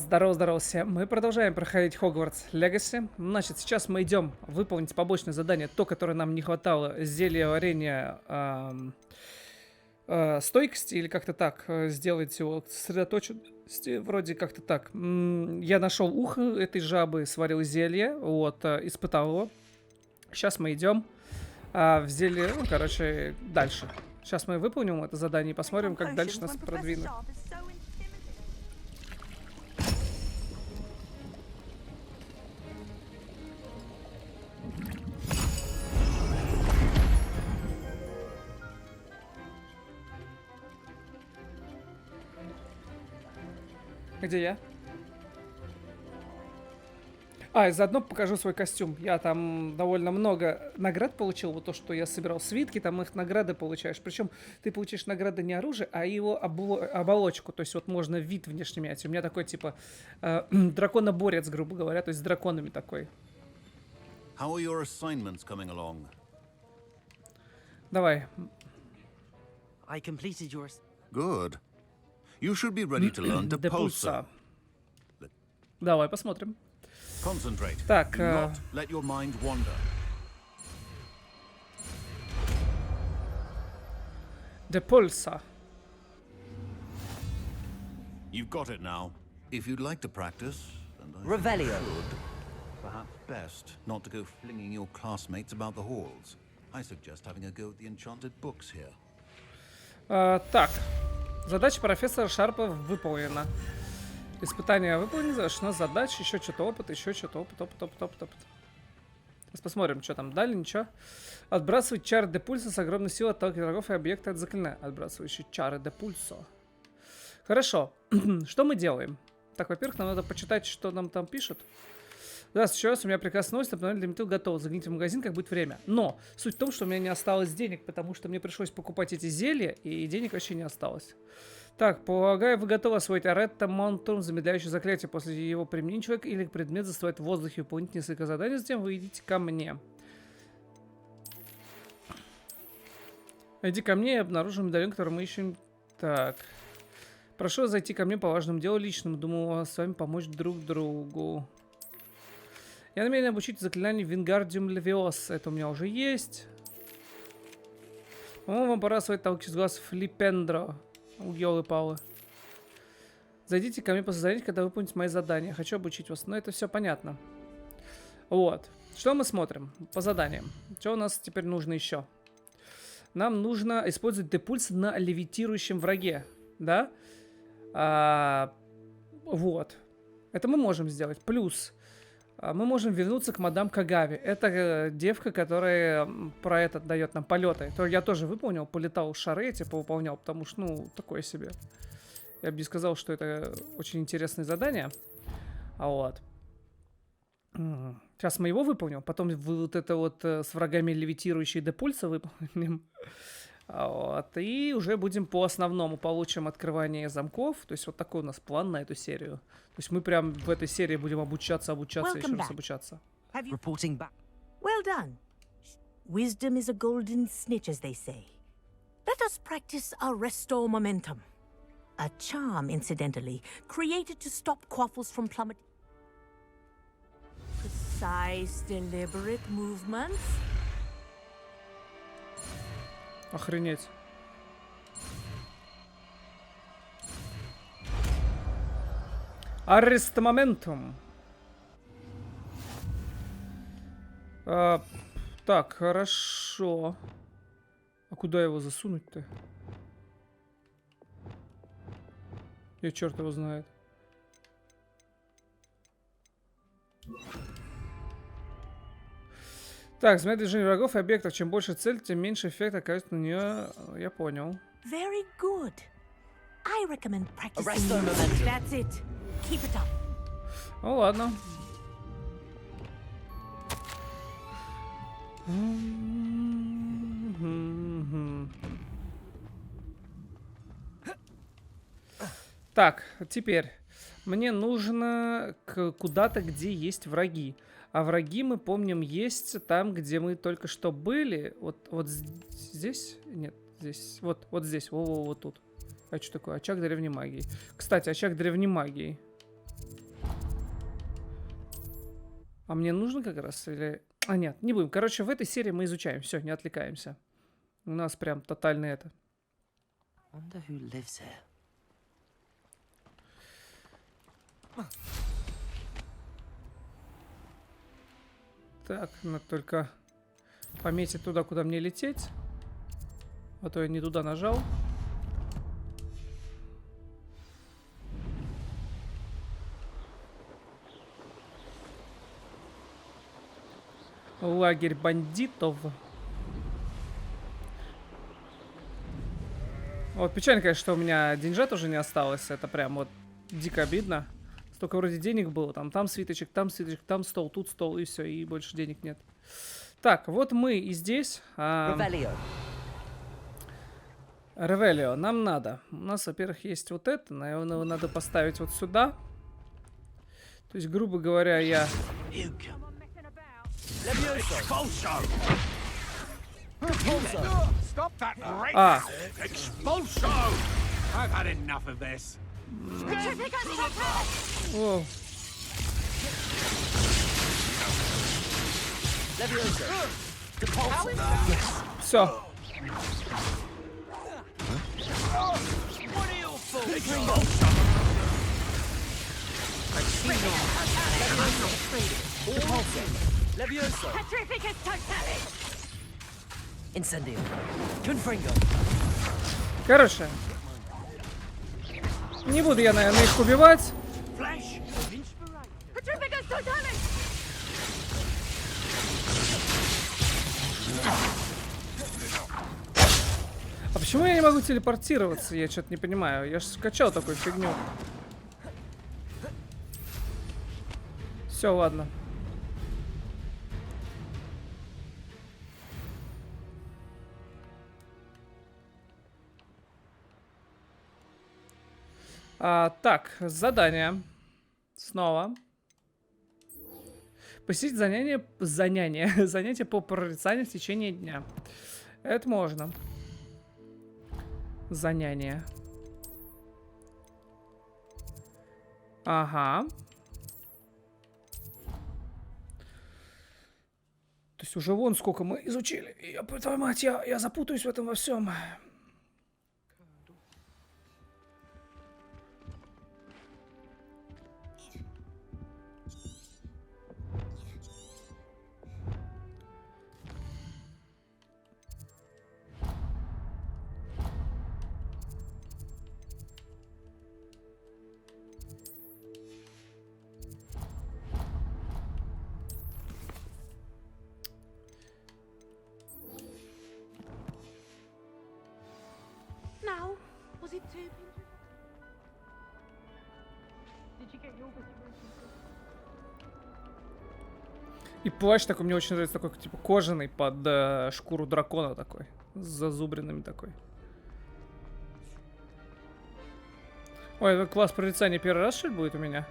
Здорово всем. Мы продолжаем проходить Хогвартс Легаси. Значит, сейчас мы идем выполнить побочное задание, то, которое нам не хватало, зелье варенья стойкости, или как-то так, сделать его сосредоточенности, вроде как-то так. Я нашел ухо этой жабы, сварил зелье, вот, испытал его. Сейчас мы идем в зелье, ну, короче, дальше. Сейчас мы выполним это задание и посмотрим, как дальше нас продвинуть. Где я? И заодно покажу свой костюм. Я там довольно много наград получил. Вот то, что я собирал свитки, там их награды получаешь. Причем ты получаешь награды не оружие, а его оболочку. То есть вот можно вид внешне менять. У меня такой типа драконоборец, грубо говоря. То есть с драконами такой. How are your assignments coming along? Давай. I completed yours. Good. You should be ready to learn to pulsar. Давай посмотрим. Concentrate. Так. Do not let your mind wander. Depulsa. You've got it now. If you'd like to practice, and I Revelio. should, perhaps best not to go flinging your classmates about the halls. I suggest having a go at the enchanted books here. Так. Задача профессора Шарпа выполнена. Испытание выполнено, завершено задач, еще что-то опыт, еще что-то опыт. Сейчас посмотрим, что там дали, ничего. Отбрасывать чары де пульса с огромной силой, отталкивать врагов и объекты от заклинания. Отбрасывающие чары де пульсо. Хорошо. Что мы делаем? Так, во-первых, нам надо почитать, что нам там пишут. Здравствуйте, еще раз, у меня прекрасная новость, напоминаю, для метро готово. Загляните в магазин, как будет время. Но суть в том, что у меня не осталось денег, потому что мне пришлось покупать эти зелья, и денег вообще не осталось. Так, полагаю, вы готовы освоить Аретта Монтум, замедляющее заклятие. После его применения человек или предмет застывает в воздухе. Выполните несколько заданий, затем вы идите ко мне. Иди ко мне и обнаружим медальон, который мы ищем. Так. Прошу зайти ко мне по важному делу личному. Думаю, с вами помочь друг другу. Я намерен обучить заклинание Вингардиум Левиос. Это у меня уже есть. По-моему, вам пора освоить толки с глаз Флипендро. Ёлы-палы. Зайдите ко мне после задания, когда выполните мои задания. Хочу обучить вас. Но это все понятно. Вот. Что мы смотрим по заданиям? Что у нас теперь нужно еще? Нам нужно использовать депульс на левитирующем враге. Да? Вот. Это мы можем сделать. Плюс мы можем вернуться к мадам Кагаве. Это девка, которая про это дает нам полеты. То я тоже выполнил, полетал шары, типа выполнял, потому что, ну, такое себе. Я бы не сказал, что это очень интересное задание. Вот. Сейчас мы его выполним, потом вот это вот с врагами левитирующие депульса выполним. Вот. И уже будем по основному получим открывание замков. То есть вот такой у нас план на эту серию. То есть мы прям в этой серии будем обучаться, еще раз обучаться. Reporting back. Well done. Wisdom is a golden snitch, as they say. Let us practice our restore momentum. A charm, incidentally, created to stop quaffles from plummeting. Precise, deliberate movements. Охренеть. Арест моментум. Так, хорошо. А куда его засунуть-то? Я черт его знает. Так, замедлять движение врагов и объектов. Чем больше цель, тем меньше эффект оказывается на нее. Я понял. Very good. I recommend practicing. Restore momentum. That's it. Keep it up. Ну ладно. Так, теперь мне нужно куда-то, где есть враги. А враги, мы помним, есть там, где мы только что были. Вот здесь? Нет, здесь. Вот здесь. Вот тут. А что такое? Очаг древней магии. Кстати, очаг древней магии. А мне нужно как раз или... А, нет, не будем. Короче, в этой серии мы изучаем. Все, не отвлекаемся. У нас прям тотально это. Wonder who lives here. Так, надо только пометить туда, куда мне лететь. А то я не туда нажал. Лагерь бандитов. Вот печально, конечно, что у меня деньжат уже не осталось. Это прям вот дико обидно. Столько вроде денег было. Там свиточек, там стол, тут стол, и все, и больше денег нет. Так, вот мы и здесь. Ревелио, нам надо. У нас, во-первых, есть вот это. Наверное, его надо поставить вот сюда. То есть, грубо говоря, я... А. О. Все. Incendio. Confringo. Короче. Не буду я, наверное, их убивать. А почему я не могу телепортироваться? Я что-то не понимаю. Я же скачал такую фигню. Все, ладно. Так, задание. Снова. Посетить занятия по прорицанию в течение дня. Это можно. Занятие. Ага. То есть уже вон сколько мы изучили. Я, твою мать, я запутаюсь в этом во всем. Now, was it too? Did you get your И плащ такой, мне очень нравится, такой, типа, кожаный под шкуру дракона такой. С зазубринами такой. Ой, это класс прорицания первый раз, что ли, будет у меня?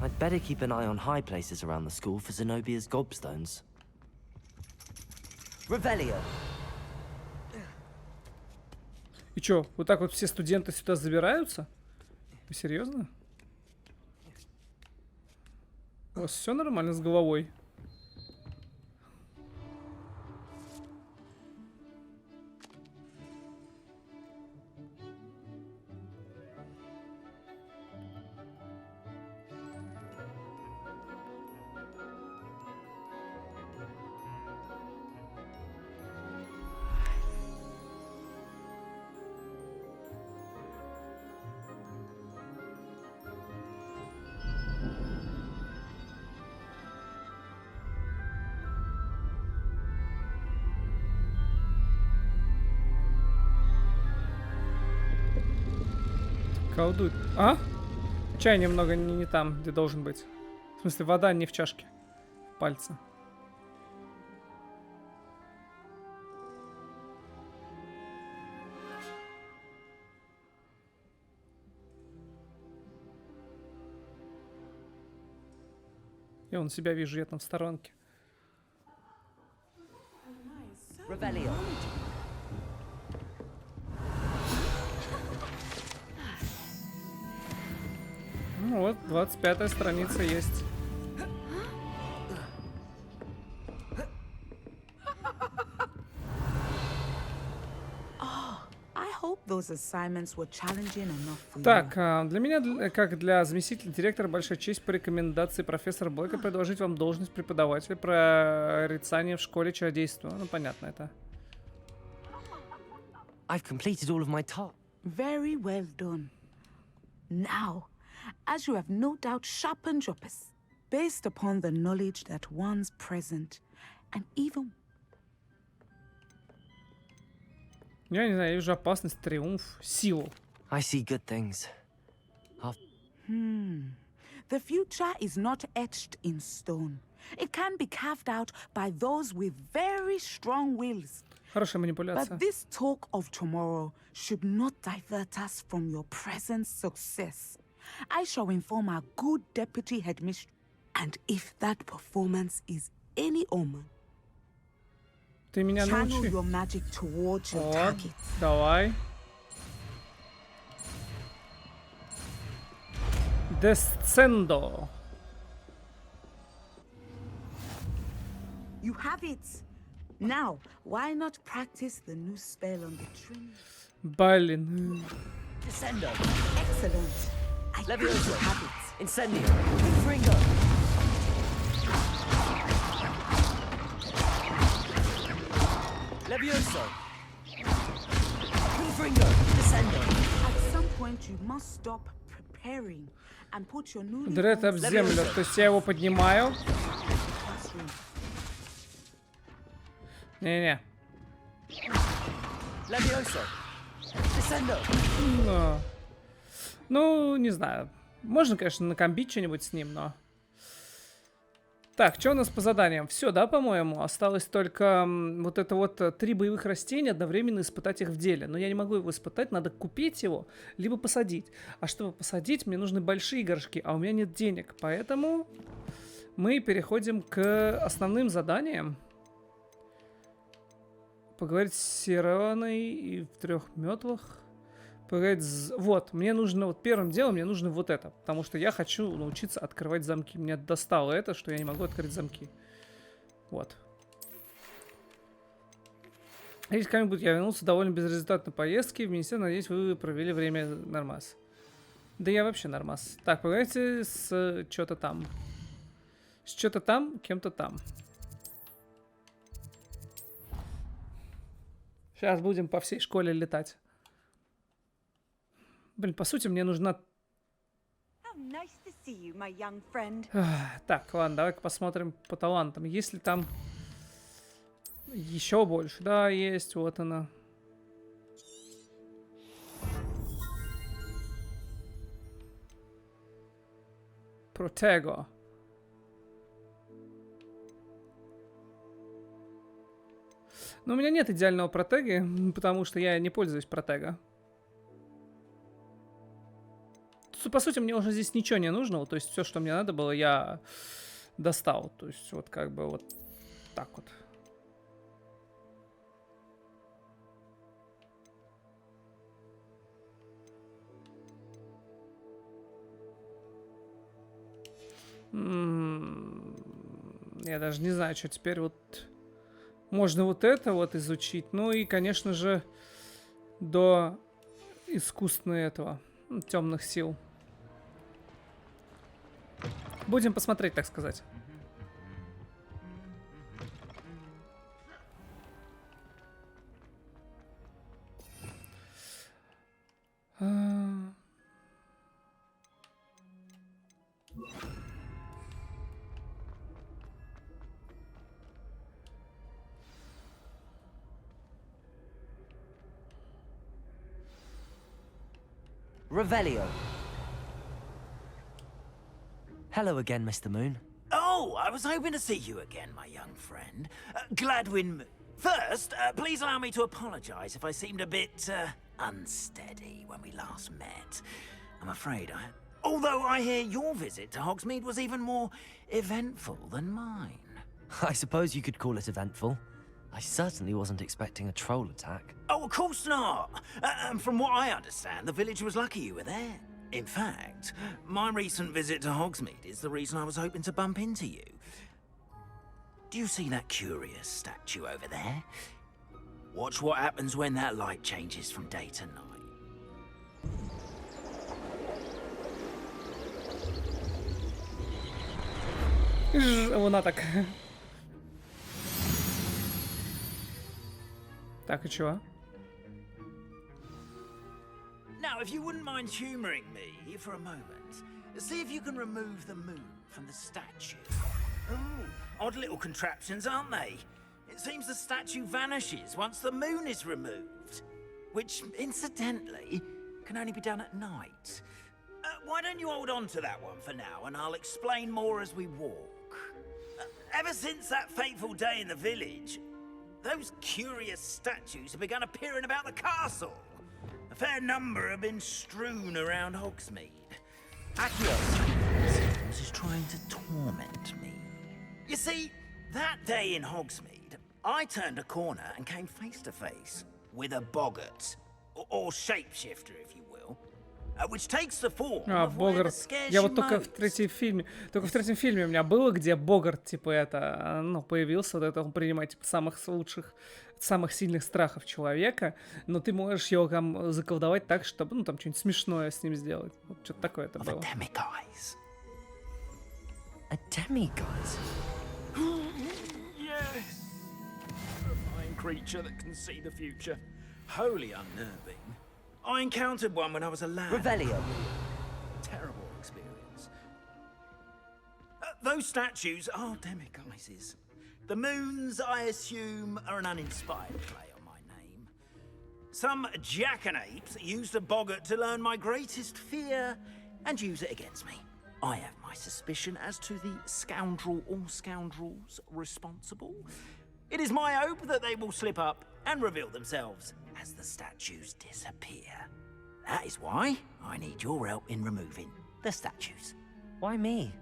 I'd better keep an eye on high places around the school for Zenobia's gobstones. Revelio. И чё, вот так вот все студенты сюда забираются? Вы серьезно? У вас все нормально с головой? Колдует. А? Чай немного не там, где должен быть. В смысле, вода не в чашке. Пальцы. Я вон себя вижу, я там в сторонке. Revelio. Ну вот, 25-я страница есть. those assignments were challenging enough for you. Так, для меня, как для заместителя директора, большая честь по рекомендации профессора Блэка предложить вам должность преподавателя прорицания в школе чародейства. Ну, понятно это. I've completed all of my tasks. Very well done. Now, as you have no doubt sharpened your based upon the knowledge that one's present and even... Я не знаю, я вижу опасность, триумф, силу. I see good things. The future is not etched in stone. It can be carved out by those with very strong wills. Хорошая манипуляция. But this talk of tomorrow should not divert us from your present success. I shall inform our good deputy headmistress, and if that performance is any omen, Ты меня channel научи. your magic towards your Вот, target. давай. Descendo. You have it. Now, why not practice the new spell on the tree? Блин. Descendo. Excellent. I think you Levioso. have it. Incendio. Confringo. Levioso. Confringo. Descendo. At some point, you must stop preparing and put your newly Дред об formed землю. То есть я его поднимаю. classroom. Не-не. Levioso. Descendo. Ну, не знаю. Можно, конечно, накомбить что-нибудь с ним, но... Так, что у нас по заданиям? Все, да, по-моему? Осталось только вот это вот 3 боевых растения, одновременно испытать их в деле. Но я не могу его испытать, надо купить его, либо посадить. А чтобы посадить, мне нужны большие горшки, а у меня нет денег. Поэтому мы переходим к основным заданиям. Поговорить с Сираной и в 3 метлах. Поговорить с... Вот, мне нужно, вот первым делом мне нужно вот это. Потому что я хочу научиться открывать замки. Меня достало это, что я не могу открыть замки. Вот. Если когда-нибудь я вернулся довольно безрезультатной поездки в министерство, надеюсь, вы провели время нормас. Да я вообще нормас. Так, поговорите с что-то там. С что-то там, кем-то там. Сейчас будем по всей школе летать. Блин, по сути, мне нужна... How nice to see you, my young friend. Так, ладно, давай-ка посмотрим по талантам. Есть ли там еще больше? Да, есть, вот она. Протего. Но у меня нет идеального протеги, потому что я не пользуюсь протего. По сути, мне уже здесь ничего не нужно. То есть все, что мне надо было, я достал. То есть вот как бы вот так вот. Я даже не знаю, что теперь вот... Можно вот это вот изучить. Ну и, конечно же, до искусственного этого, темных сил. Будем посмотреть, так сказать. Revelio. Hello again, Mr. Moon. Oh, I was hoping to see you again, my young friend. Gladwin... First, please allow me to apologize if I seemed a bit, unsteady when we last met. I'm afraid I... Although I hear your visit to Hogsmeade was even more eventful than mine. I suppose you could call it eventful. I certainly wasn't expecting a troll attack. Oh, of course not. And from what I understand, the village was lucky you were there. In fact, my recent visit to Hogsmeade is the reason I was hoping to bump into you. Do you see that curious statue over there? Watch what happens when that light changes from day to night. Вона так. Так, и чего? Now, if you wouldn't mind humoring me for a moment, see if you can remove the moon from the statue. Ooh, odd little contraptions, aren't they? It seems the statue vanishes once the moon is removed, which, incidentally, can only be done at night. Why don't you hold on to that one for now, and I'll explain more as we walk. Ever since that fateful day in the village, those curious statues have begun appearing about the castle. A fair number have been strewn around Hogsmeade. Akios is trying to torment me. You see, that day in Hogsmeade, I turned a corner and came face to face with a boggart, or shapeshifter, if you will, which takes the form of whatever Богарт. scares Я you вот только в most. третьем фильме. Только в третьем фильме у меня было, где Богарт, типа, это, ну, появился, вот это он принимает, типа, самых лучших, самых сильных страхов человека, но ты можешь его там заколдовать так, чтобы, ну, там, что-нибудь смешное с ним сделать. Вот что-то такое это Of a было. demiguise. A demiguise? Yes. A fine creature that can see the future. Wholly unnerving. I encountered one when I was a lad. Revelio. Terrible experience. Those statues are demiguises. The moons, I assume, are an uninspired play on my name. Some jackanapes used a boggart to learn my greatest fear and use it against me. I have my suspicion as to the scoundrel or scoundrels responsible. It is my hope that they will slip up and reveal themselves as the statues disappear. That is why I need your help in removing the statues. Why me?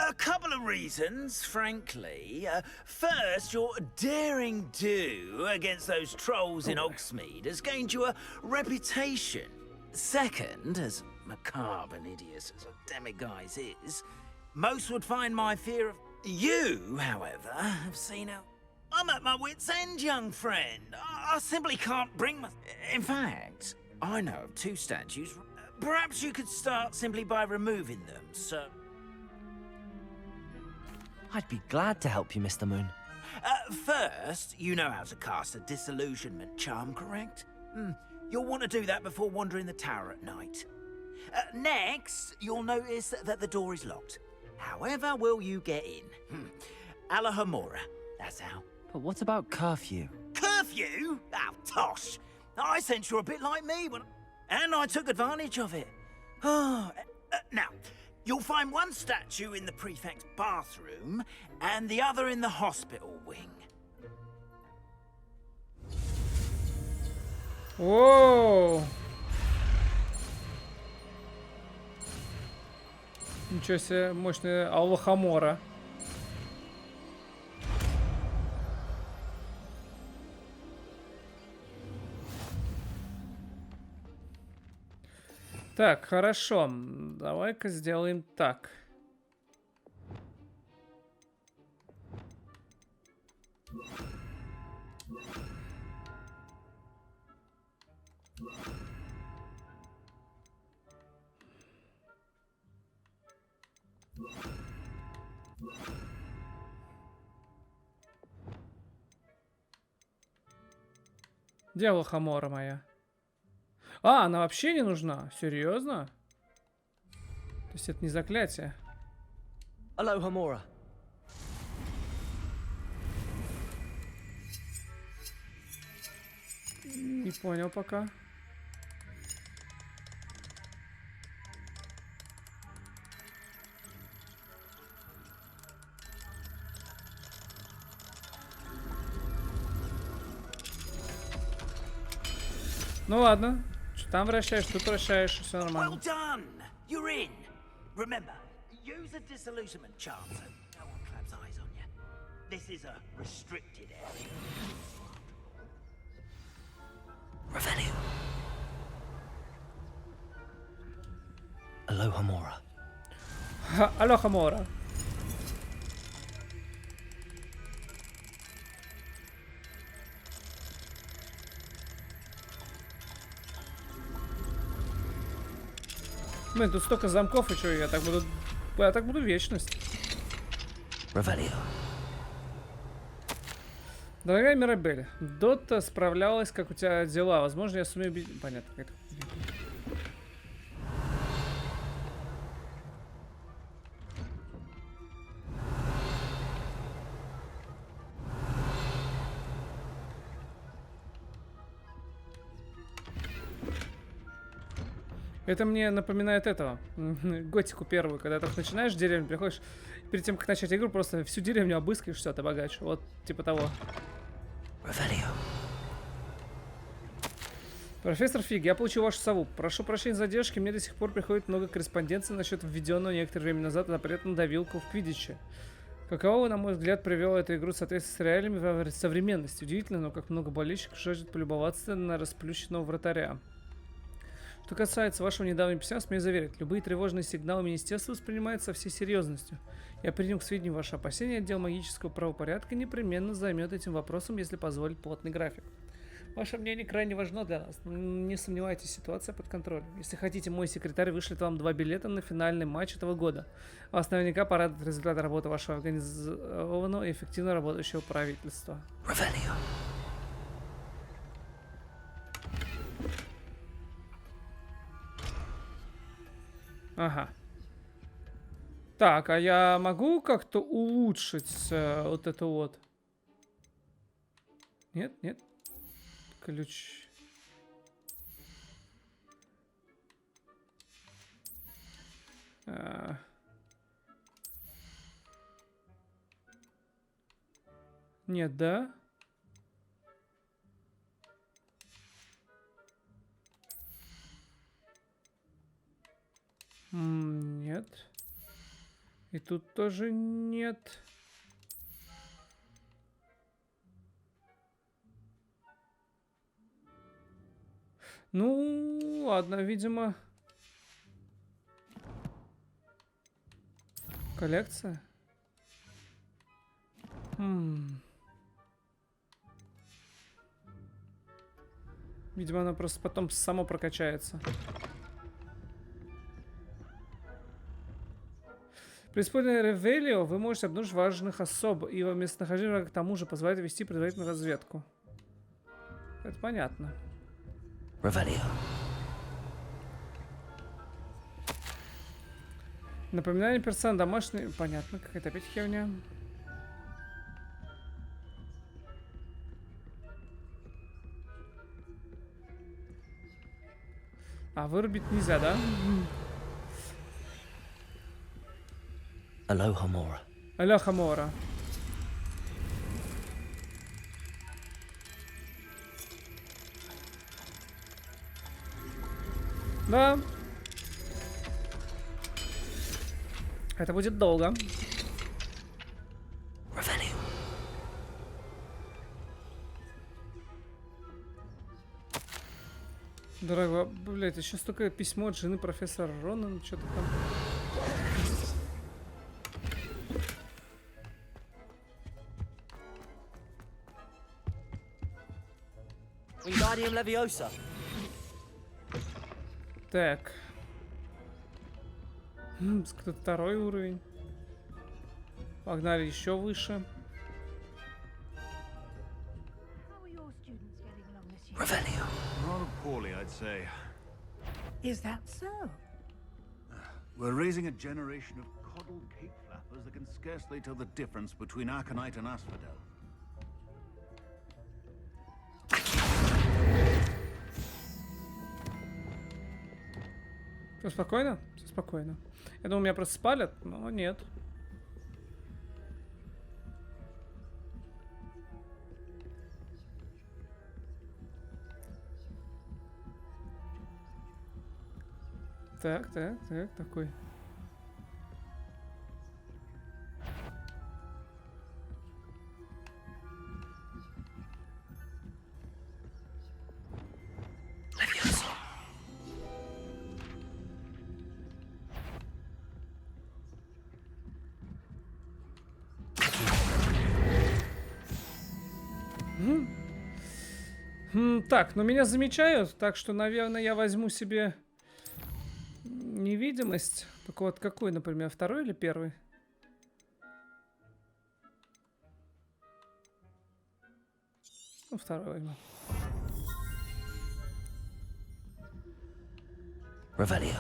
A couple of reasons, frankly. First, your daring do against those trolls in Hogsmeade has gained you a reputation. Second, as macabre and hideous as a demiguise is, most would find my fear of you, however, have seen how I'm at my wit's end, young friend. I simply can't bring my... In fact, I know of two statues. Perhaps you could start simply by removing them, so... I'd be glad to help you, Mr. Moon. First, you know how to cast a disillusionment charm, correct? You'll want to do that before wandering the tower at night. Next, you'll notice that the door is locked. However will you get in? Alahomora, that's how. But what about curfew? Curfew? Oh, tosh! I sense you're a bit like me when... And I took advantage of it. Now, you'll find one statue in the prefect's bathroom and the other in the hospital wing. Воу! Ничего себе, мощная Аллахамора. Так, хорошо. Давай-ка сделаем так. Где Аллахамора моя? А, она вообще не нужна? Серьезно? То есть это не заклятие? Alohomora. Не понял пока. Ну ладно. Что там вращаешь, тут вращаешь, все Well нормально. done! You're in! Remember, use a disillusionment charm so no one claps eyes on you. This is a restricted area. Revelio. Alohomora. Алохамора. Блин, тут столько замков, и что, я так буду вечность. Revelio. Дорогая Мирабель, Дотта справлялась, как у тебя дела. Возможно, я сумею убить... Понятно. Это мне напоминает этого, готику первую, когда ты начинаешь деревню, приходишь, перед тем, как начать игру, просто всю деревню обыскиваешь, все, ты богач. Вот, типа того. Revelio. Профессор Фиг, я получил вашу сову. Прошу прощения за задержки, мне до сих пор приходит много корреспонденции насчет введенного некоторое время назад запрета на давилку в квиддиче. Каково, на мой взгляд, привел эту игру в соответствии с реалиями в современности. Удивительно, но как много болельщиков жаждет полюбоваться на расплющенного вратаря. Что касается вашего недавнего письма, смею заверить, любые тревожные сигналы министерства воспринимаются со всей серьезностью. Я принял к сведению ваши опасения, отдел магического правопорядка непременно займет этим вопросом, если позволит плотный график. Ваше мнение крайне важно для нас, но не сомневайтесь, ситуация под контролем. Если хотите, мой секретарь вышлет вам 2 билета на финальный матч этого года. Вас наверняка порадует результат работы вашего организованного и эффективно работающего правительства. Revelio. Ага. Так, а я могу как-то улучшить вот это вот? Нет, нет. Ключ. Нет, да? Нет. И тут тоже нет. Ну, ладно, видимо. Коллекция. Видимо, она просто потом само прокачается. При использовании Ревелио вы можете обнаружить важных особ, и его местонахождение к тому же позволяет вести предварительную разведку. Это понятно. Revelio. Напоминание персона домашний. Понятно, какая-то опять херня. А, вырубить нельзя, да? Aloha Mora. Аляха Мора. Да. Это будет долго. Revelio. Дорогой, блядь, еще столько письмо от жены профессора Ронан, что-то там. Wingardium Leviosa. Так. Второй уровень. Погнали еще выше. How are your students getting along this year? Revelio. Rather poorly, I'd say. Is that so? We're raising a generation of coddled cape flappers that can scarcely tell the difference between Aconite and Asphodel. Все спокойно? Все спокойно. Я думал, меня просто спалят, но нет. Так, такой. Так, но меня замечают, так что, наверное, я возьму себе невидимость. Только вот какой, например, второй или первый? Ну, второй возьму. Revelio.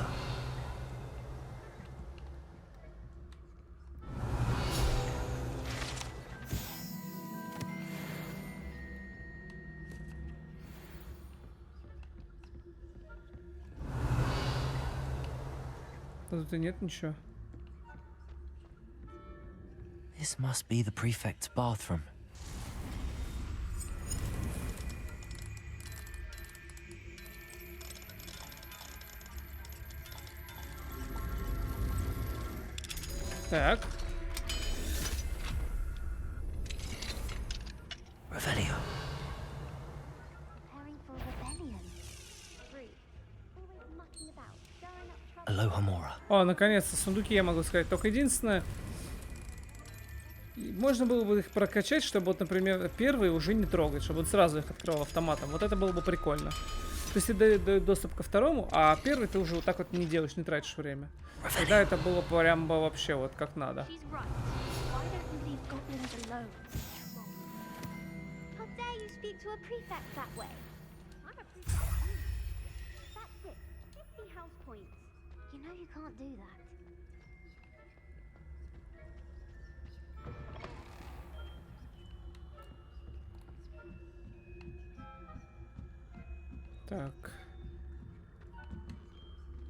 Тут и нет ничего. This must be the prefect's bathroom. Так. Revelio. Preparing for rebellion. 3. Always mucking about, stirring up trouble. Aloha Mora. О, наконец-то, сундуки я могу сказать. Только единственное, можно было бы их прокачать, чтобы, вот, например, первые уже не трогать, чтобы он сразу их открывал автоматом. Вот это было бы прикольно. То есть ты даешь доступ ко второму, а первый ты уже вот так вот не делаешь, не тратишь время. Тогда это было прям бы вообще вот как надо. She's right. Why don't you leave goblins alone? How dare you speak to a prefect that way? I'm a prefect. That's it. 50 house points. You know you can't do that. Так.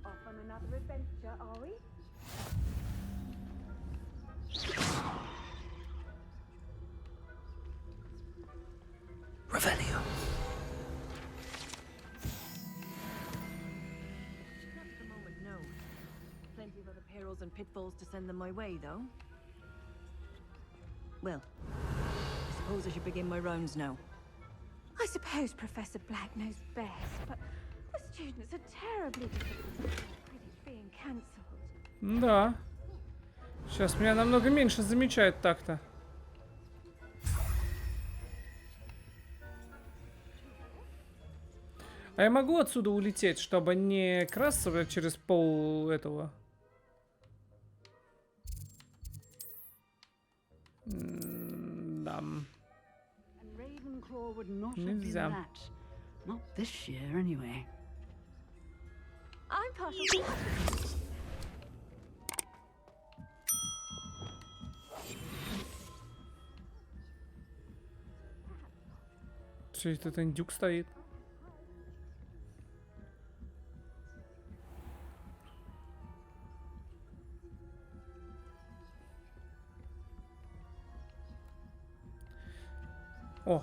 Off on another adventure, are we? Revelio. Not at the moment, no. Plenty of other perils and pitfalls to send them my way, though. Well, I suppose I should begin my rounds now. I suppose Professor Black knows best, but the students are terribly difficult. Credits being cancelled. Да. Сейчас меня намного меньше замечают так-то. А я могу отсюда улететь, чтобы не красться, блядь, через пол этого? Да. And Ravenclaw would not have been Нельзя. that. Not this year, anyway. I'm partial to Все, этот индюк стоит. О,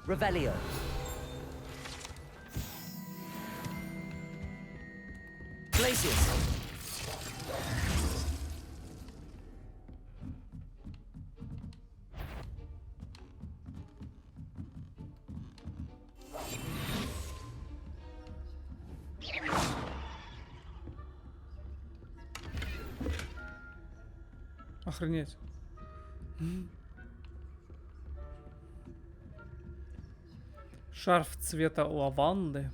Revelio. Glacius. охренеть. Шарф цвета лаванды.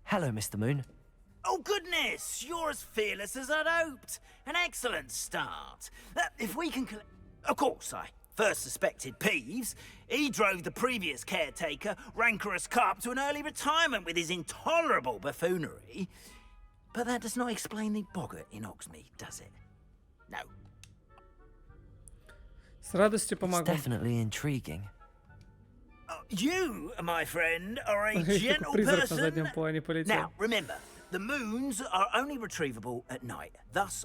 Hello, Mr. Moon. Oh, goodness! You're as fearless as I'd hoped. An excellent start. If we can... Of course, I first suspected Peeves. He drove the previous caretaker, rancorous carp, to an early retirement with his intolerable buffoonery. But that does not explain the boggart in Oxmead, does it? No. С радостью It's помогу. definitely intriguing. You, my friend, are a Как gentle призрак на person. заднем плане полетел. Now, remember, the moons are only retrievable at night. Thus,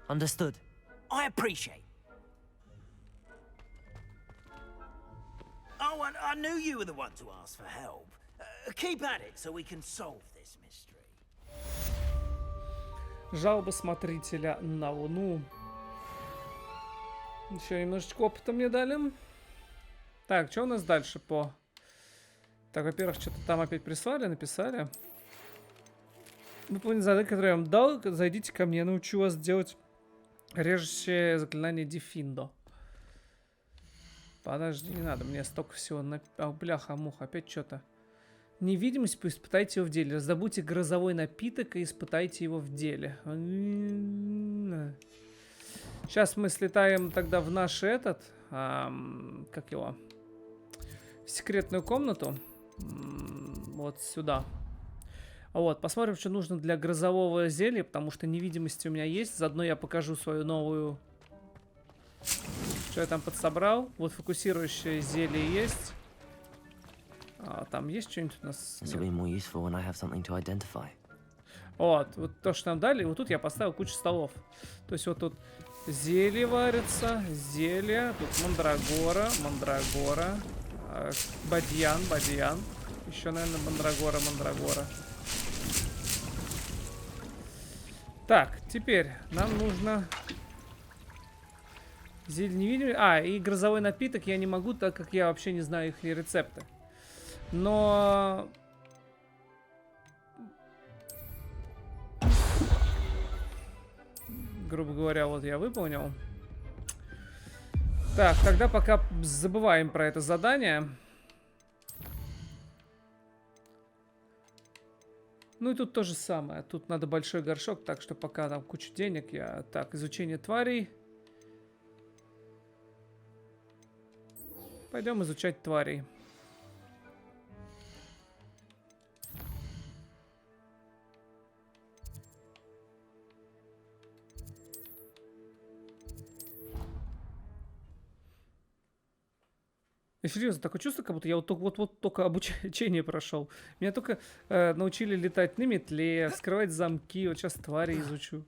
Understood. I appreciate. Oh, and I knew you were the one to ask for help. Keep at it so we can solve this mystery. Жалоба смотрителя на Луну. Еще немножечко опыта мне дали. Так, что у нас дальше по... Так, во-первых, что-то там опять прислали, написали. Выполните задание, которое я вам дал. Зайдите ко мне, я научу вас делать режущее заклинание Дефиндо. Подожди, не надо, мне столько всего на... А, бляха-муха, опять что-то. Невидимость, испытайте его в деле. Раздобудьте грозовой напиток и испытайте его в деле. Сейчас мы слетаем тогда в наш этот... как его? В секретную комнату. Вот сюда. Вот, посмотрим, что нужно для грозового зелья, потому что невидимость у меня есть. Заодно я покажу свою новую... Что я там подсобрал. Вот фокусирующее зелье есть. Там есть что-нибудь у нас? Вот то, что нам дали. Вот тут я поставил кучу столов. То есть вот тут зелье варится, зелье. Тут мандрагора, бадьян. Еще, наверное, мандрагора. Так, теперь нам нужно... Зелье невидимый. И грозовой напиток я не могу, так как я вообще не знаю их рецепты. Но... Грубо говоря, вот я выполнил. Так, тогда пока забываем про это задание. Ну и тут то же самое. Тут надо большой горшок, так что пока там кучу денег я... Так, изучение тварей. Пойдем изучать тварей. И серьезно, такое чувство, как будто я вот только обучение прошел. Меня только научили летать на метле, вскрывать замки. Вот сейчас твари изучу.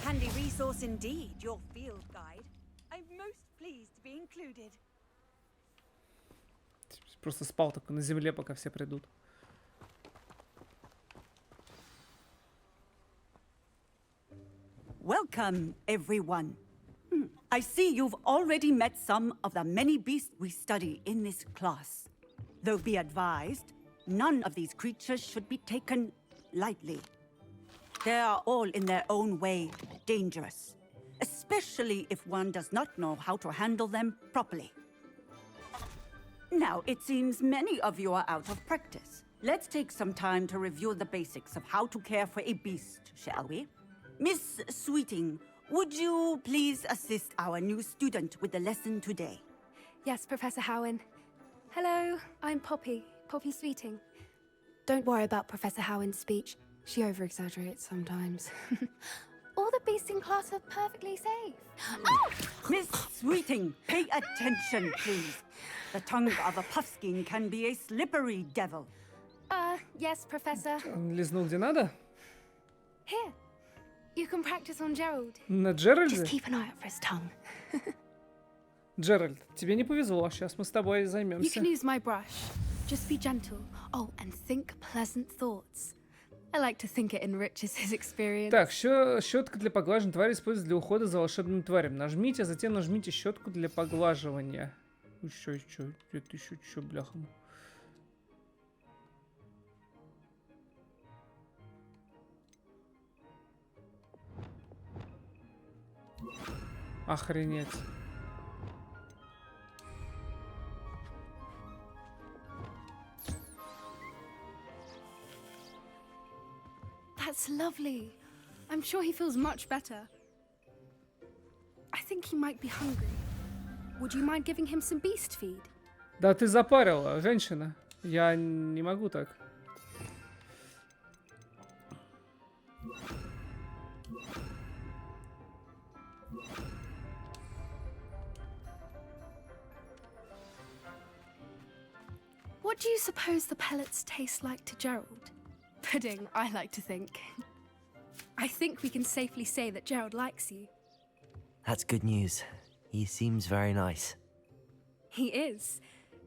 Handy resource indeed, your field guide. I'm most pleased to be included. Просто спал только на земле, пока все придут. Welcome, everyone. I see you've already met some of the many beasts we study in this class. Though be advised, none of these creatures should be taken lightly. They are all in their own way dangerous, especially if one does not know how to handle them properly. Now, it seems many of you are out of practice. Let's take some time to review the basics of how to care for a beast, shall we? Miss Sweeting, would you please assist our new student with the lesson today? Yes, Professor Howen. Hello, I'm Poppy Sweeting. Don't worry about Professor Howen's speech. She over-exaggerates sometimes. All the beasts in class are perfectly safe. Oh! Miss Sweeting, pay attention, please. The tongue of a puffskein can be a slippery devil. Yes, Professor. Лизнул где надо? Here. You can practice on Gerald. На Джеральде? Just keep an eye out for his tongue. Джеральд, тебе не повезло. Сейчас мы с тобой займемся. You can use my brush. Just be gentle. Oh, and think pleasant thoughts. I like to think it enriches his experience. Так, щетка для поглаживания твари используется для ухода за волшебными тварями. Нажмите, а затем нажмите щетку для поглаживания. Еще, это еще что, бляха. Охренеть. That's lovely. I'm sure he feels much better. I think he might be hungry. Would you mind giving him some beast feed? Да ты запарила, женщина. Я не могу так. What do you suppose the pellets taste like to Gerald? Pudding, I like to think. I think we can safely say that Gerald likes you. That's good news. He seems very nice. He is.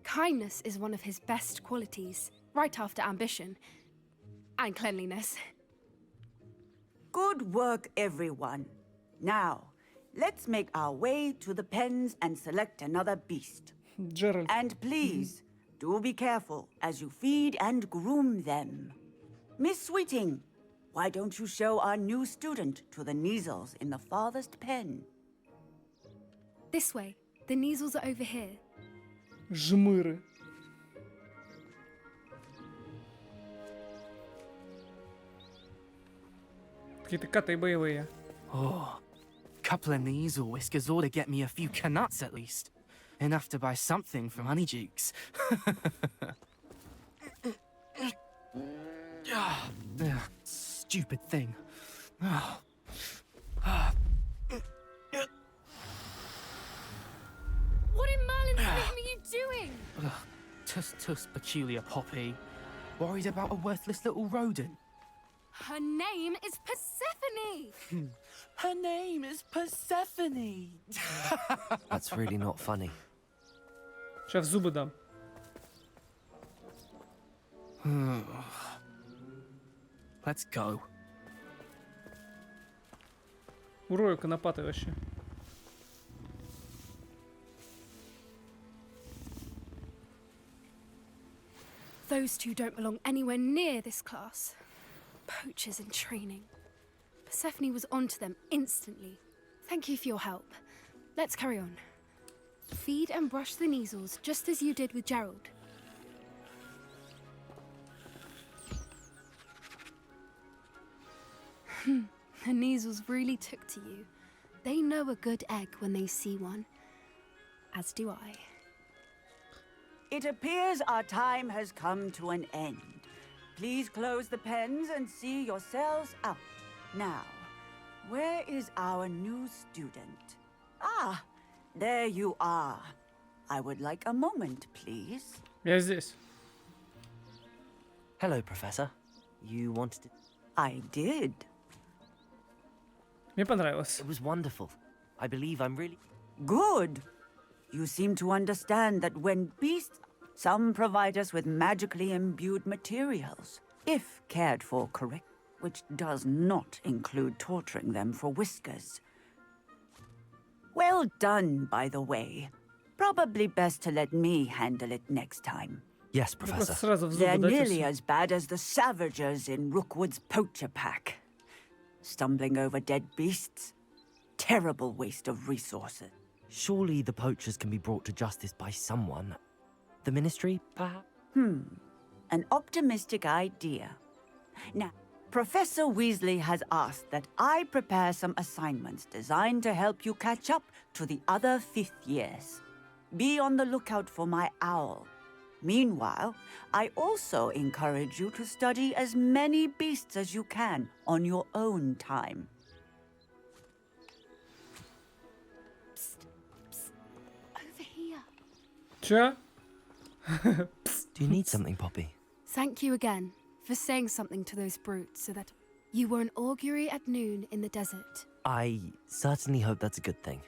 Kindness is one of his best qualities, right after ambition. And cleanliness. Good work, everyone. Now, let's make our way to the pens and select another beast. Gerald. And please, do be careful as you feed and groom them. Miss Sweeting, why don't you show our new student to the Neasels in the farthest pen? This way. The Neasels are over here. Жмыры. Какие-то коты боевые. Oh, couple of Neasel whiskers ought to get me a few canuts at least. Enough to buy something from Honeydukes. Stupid thing. What in Merlin's name are you doing? Tuss peculiar Poppy. Worried about a worthless little rodent. Her name is Persephone! Her name is Persephone! That's really not funny. Сейчас в зубы дам. Let's go. Урою конопатый вообще. Those two don't belong anywhere near this class. Poachers in training. Persephone was onto them instantly. Thank you for your help. Let's carry on. Feed and brush the Neasels just as you did with Gerald. The Neasels really took to you. They know a good egg when they see one. As do I. It appears our time has come to an end. Please close the pens and see yourselves out. Now, where is our new student? Ah, there you are. I would like a moment, please. Я здесь. Hello, Professor. You wanted to... I did. Мне понравилось. It was wonderful. I believe I'm really... Good. You seem to understand that when beasts, some provide us with magically imbued materials, if cared for correct, which does not include torturing them for whiskers. Well done, by the way. Probably best to let me handle it next time. Yes, Просто Professor. сразу в зубы They're дать и nearly всё. as bad as the Savagers in Rookwood's poacher pack. Stumbling over dead beasts. Terrible waste of resources. Surely the poachers can be brought to justice by someone. The Ministry, perhaps? An optimistic idea. Now, Professor Weasley has asked that I prepare some assignments designed to help you catch up to the other fifth years. Be on the lookout for my owl. Meanwhile, I also encourage you to study as many beasts as you can on your own time. Over here. Чё? Do you need something, Poppy? Thank you again for saying something to those brutes so that you were an augury at noon in the desert. I certainly hope that's a good thing.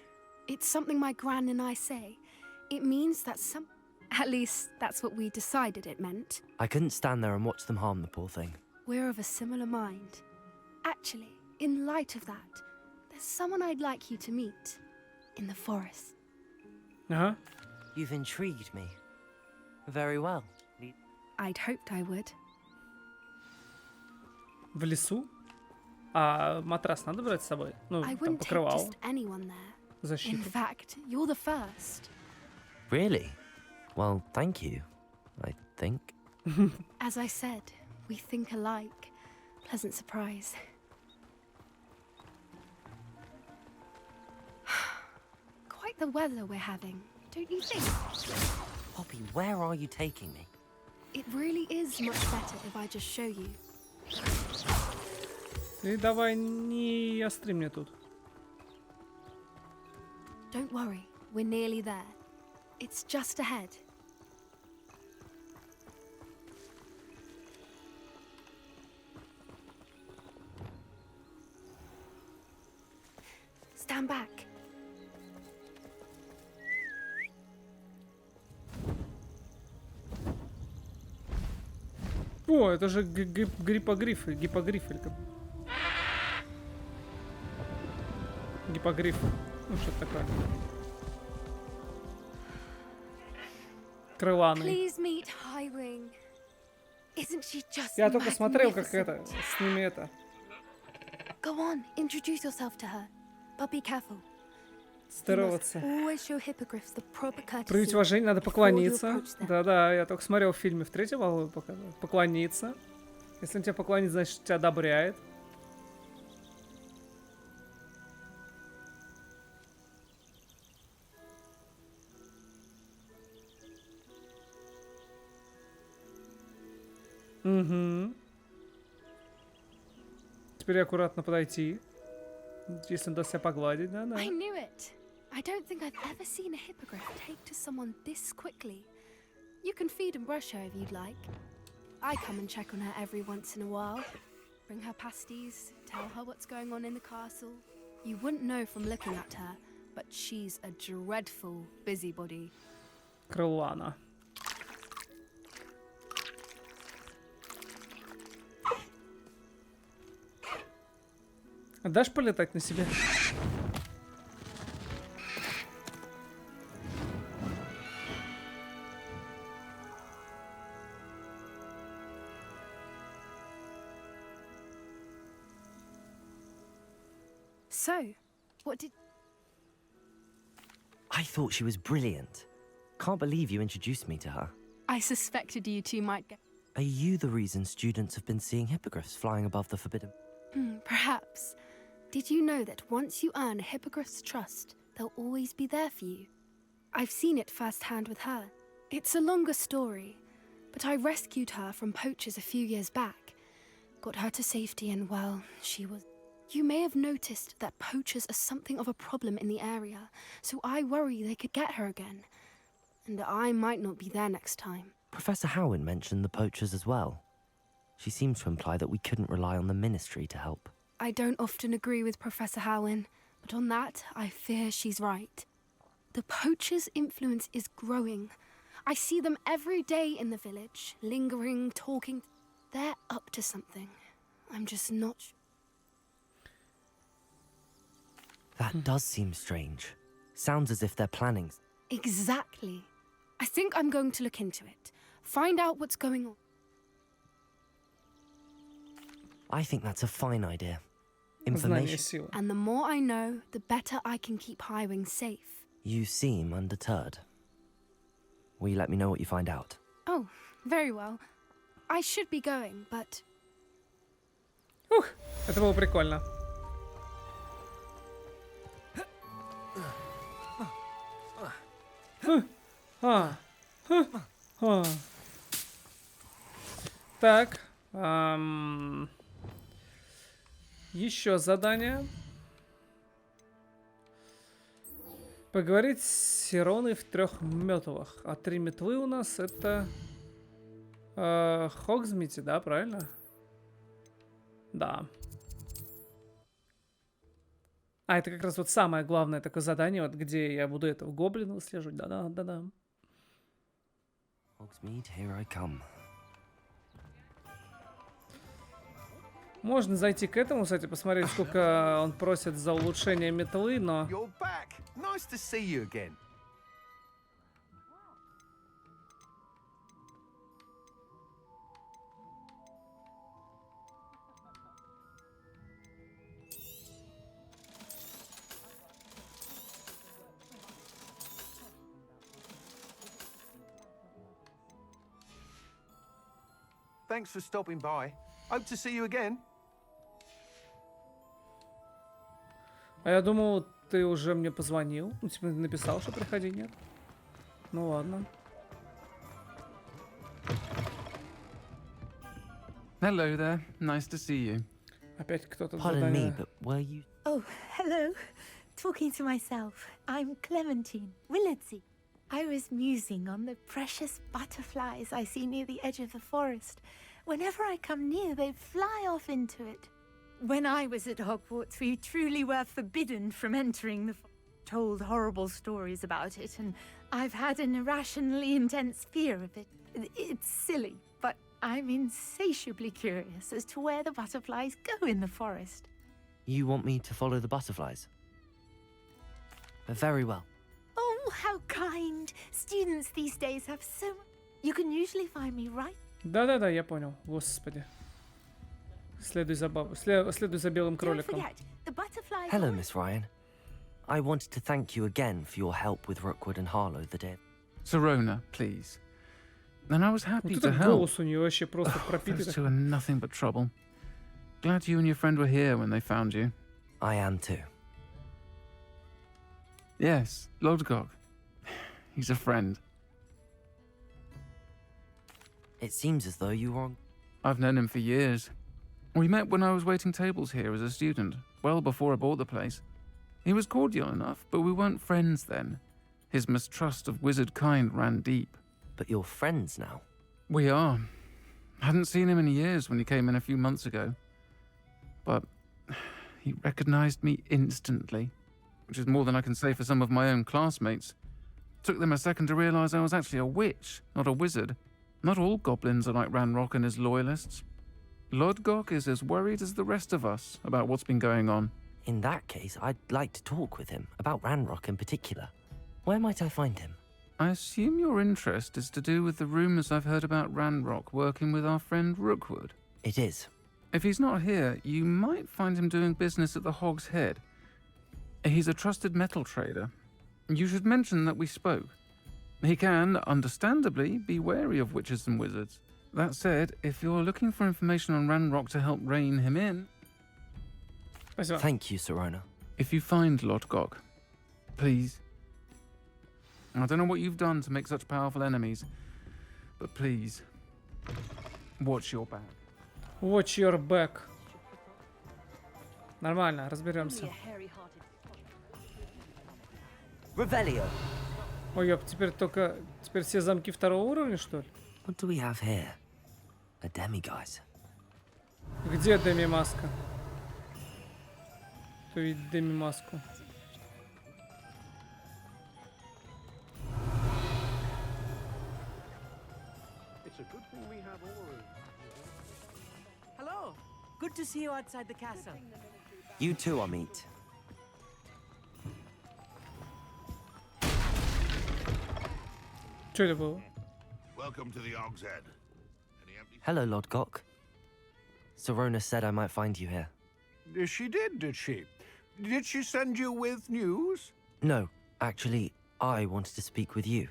It's something my gran and I say. It means that at least that's what we decided it meant. I couldn't stand there and watch them harm the poor thing. We're of a similar mind. Actually, in light of that, there's someone I'd like you to meet. In the forest. Ага. You've intrigued me. Very well. I'd hoped I would. В лесу? А матрас надо брать с собой? Ну, I там wouldn't take покрывало, just anyone there. In защиту. fact, you're the first. Really? Well, thank you, I think. As I said, we think alike. Pleasant surprise. Quite the weather we're having, don't you think? Poppy, where are you taking me? It really is much better if I just show you. Ты давай не остри мне тут. Don't worry, we're nearly there. It's just ahead. Stand back. О, это же гиппогриф или как... Гиппогриф. Ну, что-то такое. Крыланый. Please meet Highwing. Isn't she just Я только смотрел, как magnificent? это, с ними это. Go on, introduce yourself to her. But be careful. Здороваться. Always show hippogriffs the proper Проявить courtesy. уважение, надо before you поклониться. approach them. Да-да, я только смотрел в фильме в третьем волну поклониться. Если он тебя поклонит, значит, тебя одобряет. Угу. Теперь аккуратно подойти. Если он даст себя погладить, да-да. I knew it. I don't think I've ever seen a hippogriff take to someone this quickly. You can feed and brush her if you'd like. I come and check on her every once in a while. Bring her pasties, tell her what's going on in the castle. You wouldn't know from looking at her, but she's a dreadful busybody. Крылана. Дашь полетать на себе? So, what did... I thought she was brilliant. Can't believe you introduced me to her. I suspected you two might get... Are you the reason students have been seeing hippogriffs flying above the forbidden? Perhaps. Did you know that once you earn a hippogriff's trust, they'll always be there for you? I've seen it firsthand with her. It's a longer story, but I rescued her from poachers a few years back. Got her to safety and, well, she was... You may have noticed that poachers are something of a problem in the area, so I worry they could get her again. And I might not be there next time. Professor Howin mentioned the poachers as well. She seems to imply that we couldn't rely on the ministry to help. I don't often agree with Professor Howin, but on that, I fear she's right. The poachers' influence is growing. I see them every day in the village, lingering, talking. They're up to something. I'm just not... That does seem strange. Sounds as if they're planning. Exactly. I think I'm going to look into it. Find out what's going on. I think that's a fine idea. Знание Information. силы. And the more I know, the better I can keep Highwing safe. You seem undeterred. Will you let me know what you find out? Oh, very well. I should be going, but... Ух, это было прикольно. Так. Еще задание. Поговорить с Сироной в 3 метлах. А 3 метлы у нас это Хогсмити, да, правильно? Да. А, это как раз вот самое главное такое задание, вот где я буду этого гоблина выслеживать. Да-да. Hogsmeade, here I come. Можно зайти к этому, кстати, посмотреть, сколько он просит за улучшение метлы, но... You're back. Nice to see you again. Thanks for stopping by. Hope to see you again. А я думал, ты уже мне позвонил. Ну, типа, написал, что приходи, нет? Ну ладно. Hello there. Nice to see you. Опять кто-то Pardon me, задание. but were you... Oh, hello. Talking to myself. I'm Clementine Willardsey. I was musing on the precious butterflies I see near the edge of the forest. Whenever I come near, they fly off into it. When I was at Hogwarts, we truly were forbidden from entering the told horrible stories about it, and I've had an irrationally intense fear of it. It's silly, but I'm insatiably curious as to where the butterflies go in the forest. You want me to follow the butterflies? Very well. Oh, how kind! Students these days have so much. You can usually find me right. Да-да-да, я понял. Господи. Следуй за белым Don't кроликом. forget, the butterflies. Hello, Miss Ryan. I wanted to thank you again for your help with Rookwood and Harlow the day. Sirona, please. And I was happy Вот to этот help. голос у нее вообще просто пропитый. Those two are nothing but trouble. Glad you and your friend were here when they found you. I am too. Yes, Lodgok. He's a friend. It seems as though you were on... I've known him for years. We met when I was waiting tables here as a student, well before I bought the place. He was cordial enough, but we weren't friends then. His mistrust of wizard kind ran deep. But you're friends now? We are. Hadn't seen him in years when he came in a few months ago. But he recognized me instantly, which is more than I can say for some of my own classmates. Took them a second to realize I was actually a witch, not a wizard. Not all goblins are like Ranrock and his loyalists. Lodgok is as worried as the rest of us about what's been going on. In that case, I'd like to talk with him, about Ranrock in particular. Where might I find him? I assume your interest is to do with the rumors I've heard about Ranrock working with our friend Rookwood. It is. If he's not here, you might find him doing business at the Hog's Head. He's a trusted metal trader. You should mention that we spoke. He can, understandably, be wary of witches and wizards. That said, if you're looking for information on Ranrock to help rein him in... Thank you, Sirona. If you find Lodgok, please. I don't know what you've done to make such powerful enemies, but please, watch your back. Watch your back. Нормально, разберемся. Revelio. Ой, ёп, теперь все замки второго уровня, что ли? What do we have here? A demiguise. Где Деми-маска? Кто видит Деми-маску? Hello. Good to see you outside the castle. You too, Amit. Что это было? Welcome to the Hog's Head. Hello, Lodgok. Sirona said I might find you here. She did she? Did she send you with news? No, actually, I wanted to speak with you.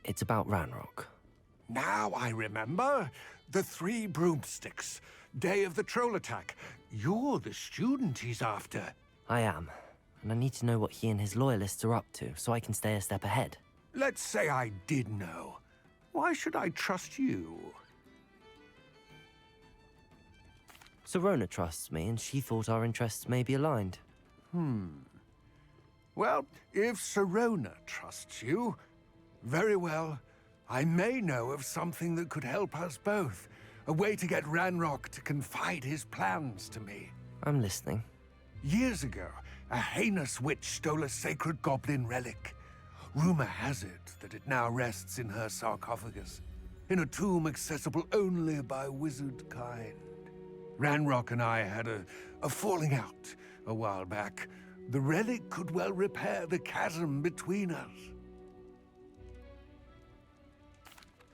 It's about Ranrock. Now I remember. The 3 broomsticks. Day of the troll attack. You're the student he's after. I am, and I need to know what he and his loyalists are up to so I can stay a step ahead. Let's say I did know. Why should I trust you? Sirona trusts me, and she thought our interests may be aligned. Well, if Sirona trusts you, very well. I may know of something that could help us both. A way to get Ranrock to confide his plans to me. I'm listening. Years ago, a heinous witch stole a sacred goblin relic. Rumor has it that it now rests in her sarcophagus, in a tomb accessible only by wizard kind. Ranrock and I had a falling out a while back. The relic could well repair the chasm between us.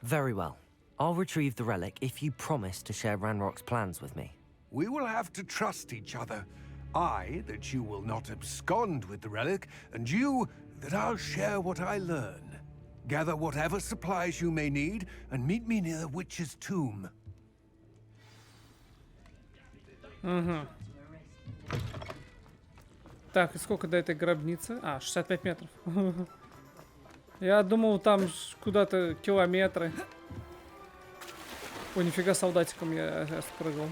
Very well. I'll retrieve the relic if you promise to share Ranrock's plans with me. We will have to trust each other. I, that you will not abscond with the relic, and you, that I'll share what I learn. Gather whatever supplies you may need, and meet me near the witch's tomb. Угу. Так, и сколько до этой гробницы? А, 65 метров. Я думал, там куда-то километры. Ой, нифига, солдатиком я спрыгал.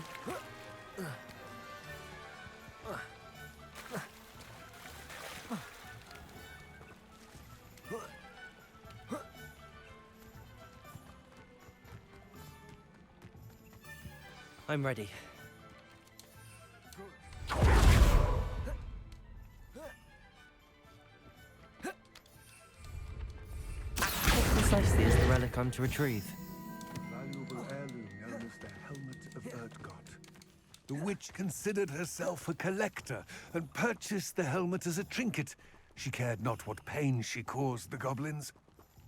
I'm ready. What precisely is the relic I'm to retrieve? Valuable heirloom known as the Helmet of Erdgott. The witch considered herself a collector and purchased the helmet as a trinket. She cared not what pain she caused the goblins.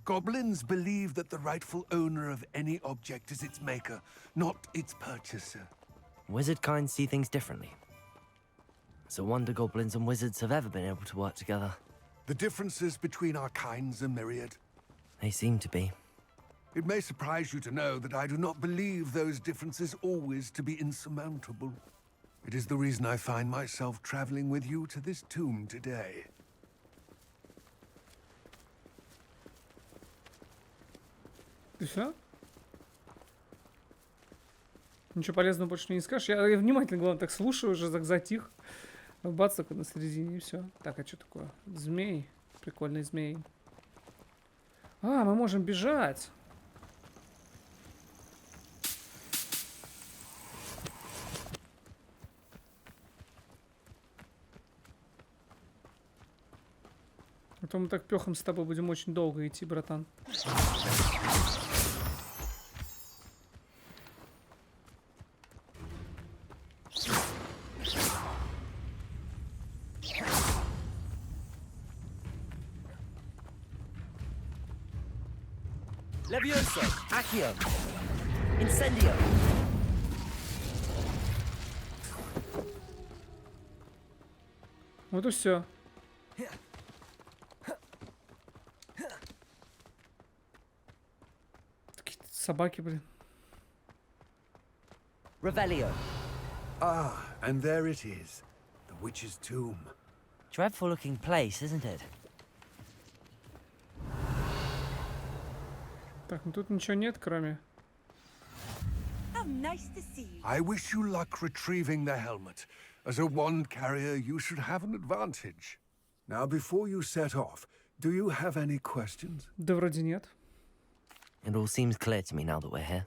Goblins believe that the rightful owner of any object is its maker, not its purchaser. Wizard kind see things differently. It's a wonder goblins and wizards have ever been able to work together. The differences between our kinds are myriad. They seem to be. It may surprise you to know that I do not believe those differences always to be insurmountable. It is the reason I find myself traveling with you to this tomb today. И все? Ничего полезного больше не скажешь? Я внимательно, главное, так слушаю, уже так затих. Бац, такой на середине, и все. Так, а что такое? Змей. Прикольный змей. А, мы можем бежать. А то мы так пёхом с тобой будем очень долго идти, братан. Levioso, Accio, Incendio. Вот и все. Какие-то собаки, блин. Revelio. Ah, and there it is. The witch's tomb. Dreadful looking place, isn't it? Так, ну тут ничего нет, кроме... I wish you luck retrieving the helmet. As a wand carrier, you should have an advantage. Now, before you set off, do you have any questions? Да вроде нет. It all seems clear to me now that we're here.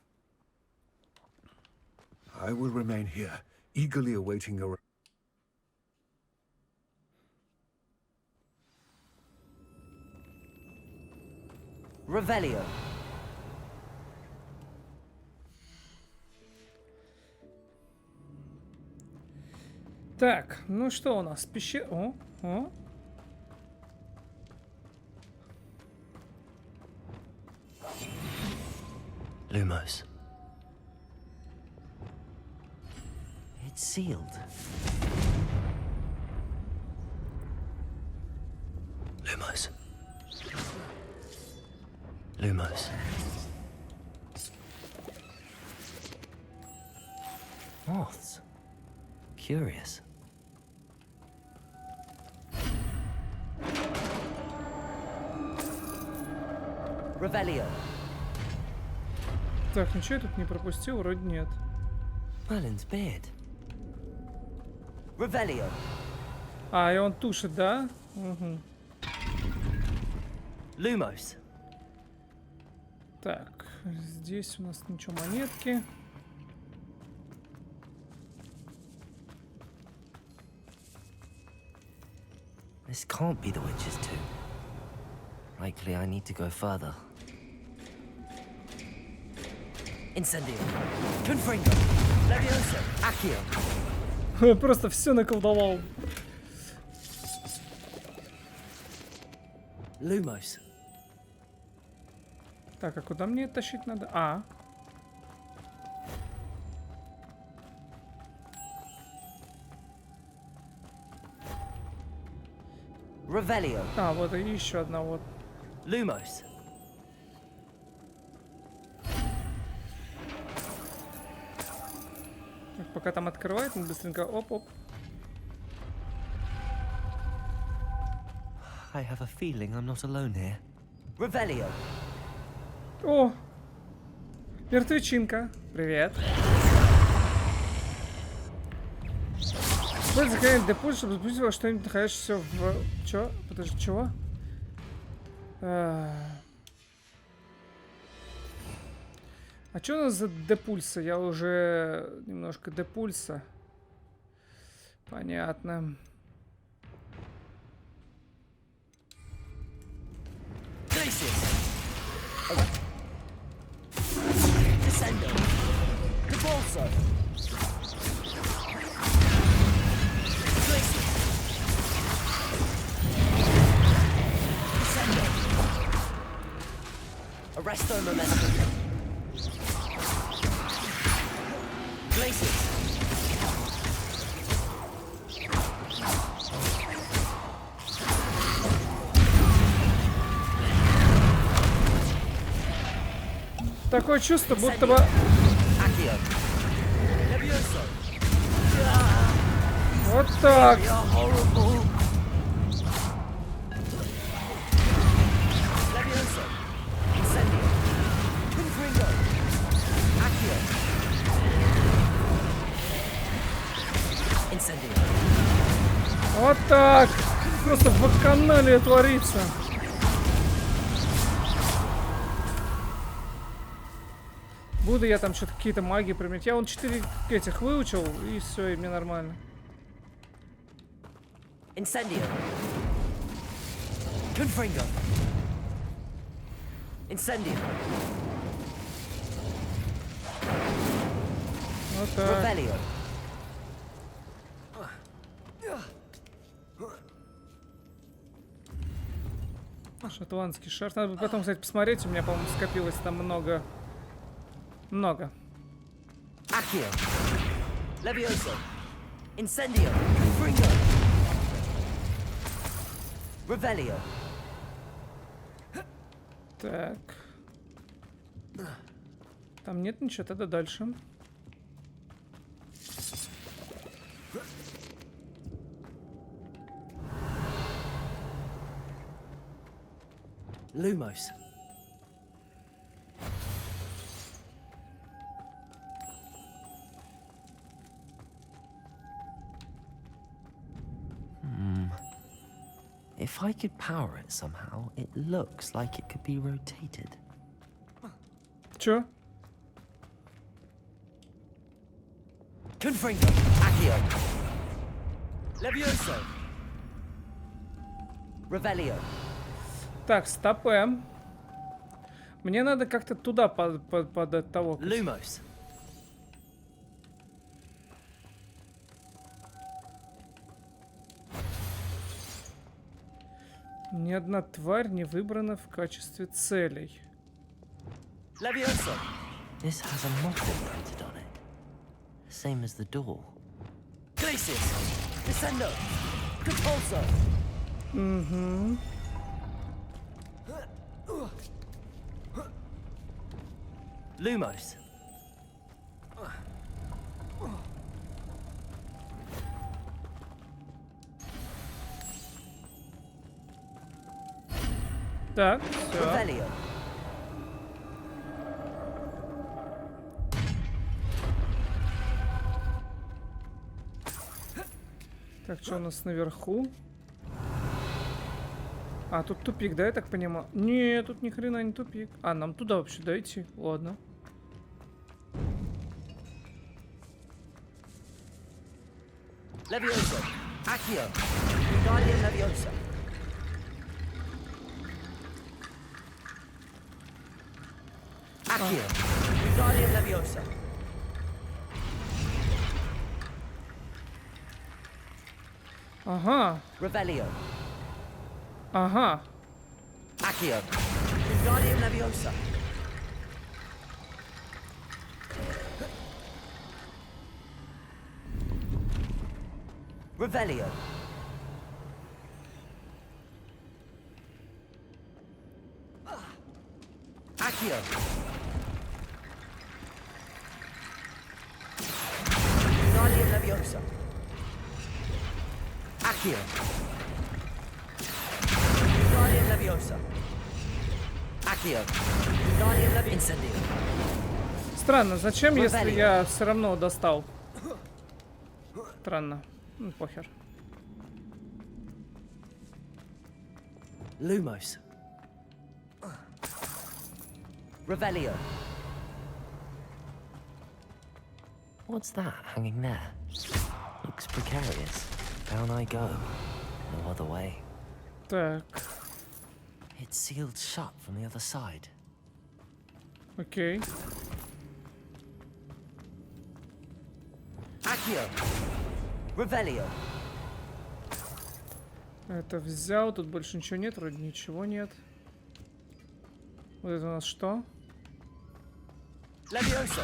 I will remain here, eagerly awaiting your... Revelio. Так, ну что у нас? Пещера... О. Lumos. It's sealed. Lumos. Lumos. Moths. Curious. Revelio. Так, ничего я тут не пропустил? Вроде нет. Merlin's beard. Revelio. А, и он тушит, да? Угу. Lumos. Так, здесь у нас ничего, монетки. This can't be the witch's tomb. Likely I need to go further. Incendio. Confringo. Levioso. Accio. Просто все наколдовал. Lumos. Так, а куда мне тащить надо? А. Revelio. А, вот и еще одна вот. Lumos. Так, пока там открывает, мы быстренько оп-оп. I have a feeling I'm not alone here. Revelio. О! Мертвечинка. Привет. Будет закрыть депульт, чтобы запустить во что-нибудь, находящееся в... Чё? Подожди, чего? А что у нас за депульса? Я уже немножко депульса. Понятно. Descendo. Repulso. Descendo. Arresto momentum. Glacius. Такое чувство, будто бы... Вот так. Вот так. Просто в вакханалии творится. Буду я там что-то какие-то магии применять. Я вон 4 этих выучил, и все, и мне нормально. Incendio. Confringo. Incendio. Вот так. Revelio. Шотландский шар. Надо будет потом, кстати, посмотреть. У меня, по-моему, скопилось там много. Много. Accio. Levioso. Incendio. Confringo. Revelio. Так. Там нет ничего, тогда дальше. Lumos. If I could power it somehow, it looks like it could be rotated. Чё? Confringo. Accio. Levioso. Revelio. Так, стопэ. Мне надо как-то туда под того. Lumos. Ни одна тварь не выбрана в качестве целей. Levioso. This has a motto printed on it. Same as the door. Glacius. Descendo. Compulso. Угу. Lumos. Так, все. Revelio. Так, что у нас наверху? А, тут тупик, да, я так понимаю? Не, тут ни хрена не тупик. А, нам туда вообще дойти. Ладно. Levioso. Accio. Wingardium Leviosa. Accio. Wingardium Leviosa. Ага. Revelio. Ага. Accio. Wingardium Leviosa. Revelio. Accio. Wingardium Leviosa. Accio. Wingardium Leviosa. Accio. Wingardium Leviosa. Incendio. Странно, зачем, если я все равно достал? Странно. Ну, похер. Lumos. Revelio. What's that hanging there? Looks precarious. Down I go. No other way. Так. It's sealed shut from the other side. Окей. Accio. Revelio. Это взял, тут больше ничего нет, вроде ничего нет. Вот это у нас что? Levioso.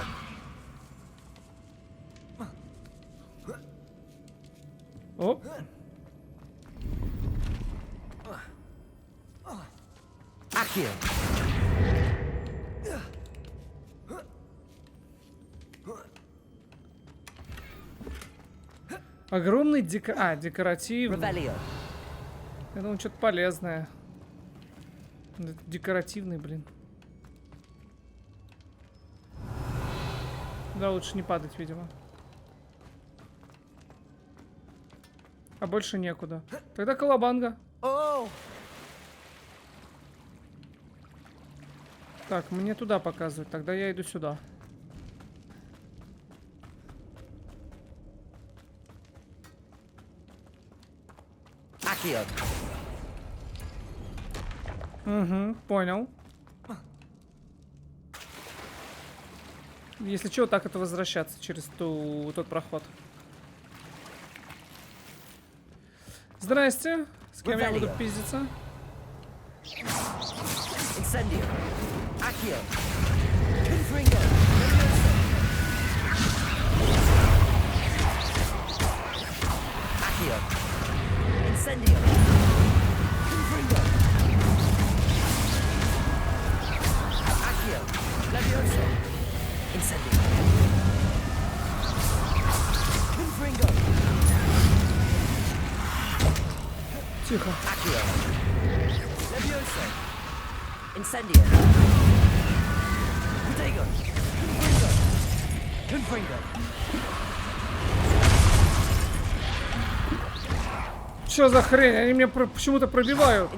Оп. Accio. Огромный декоративный. Я думаю, что-то полезное. Декоративный, блин. Да, лучше не падать, видимо. А больше некуда. Тогда колобанга. Так, мне туда показывать. Тогда я иду сюда. Угу, понял. Если что, так это возвращаться через тот проход. Здрасте. С кем я буду пиздиться? Тихо. Что за хрень? Они меня почему-то пробивают.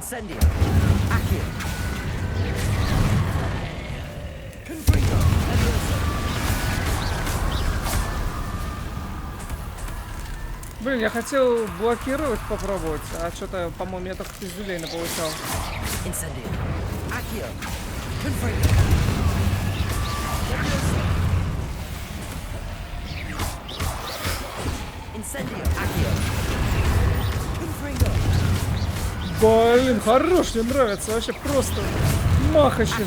Блин, я хотел блокировать попробовать, а что-то, по-моему, я только пиздюлей получал. Блин, хорош, мне нравится, вообще просто махаще.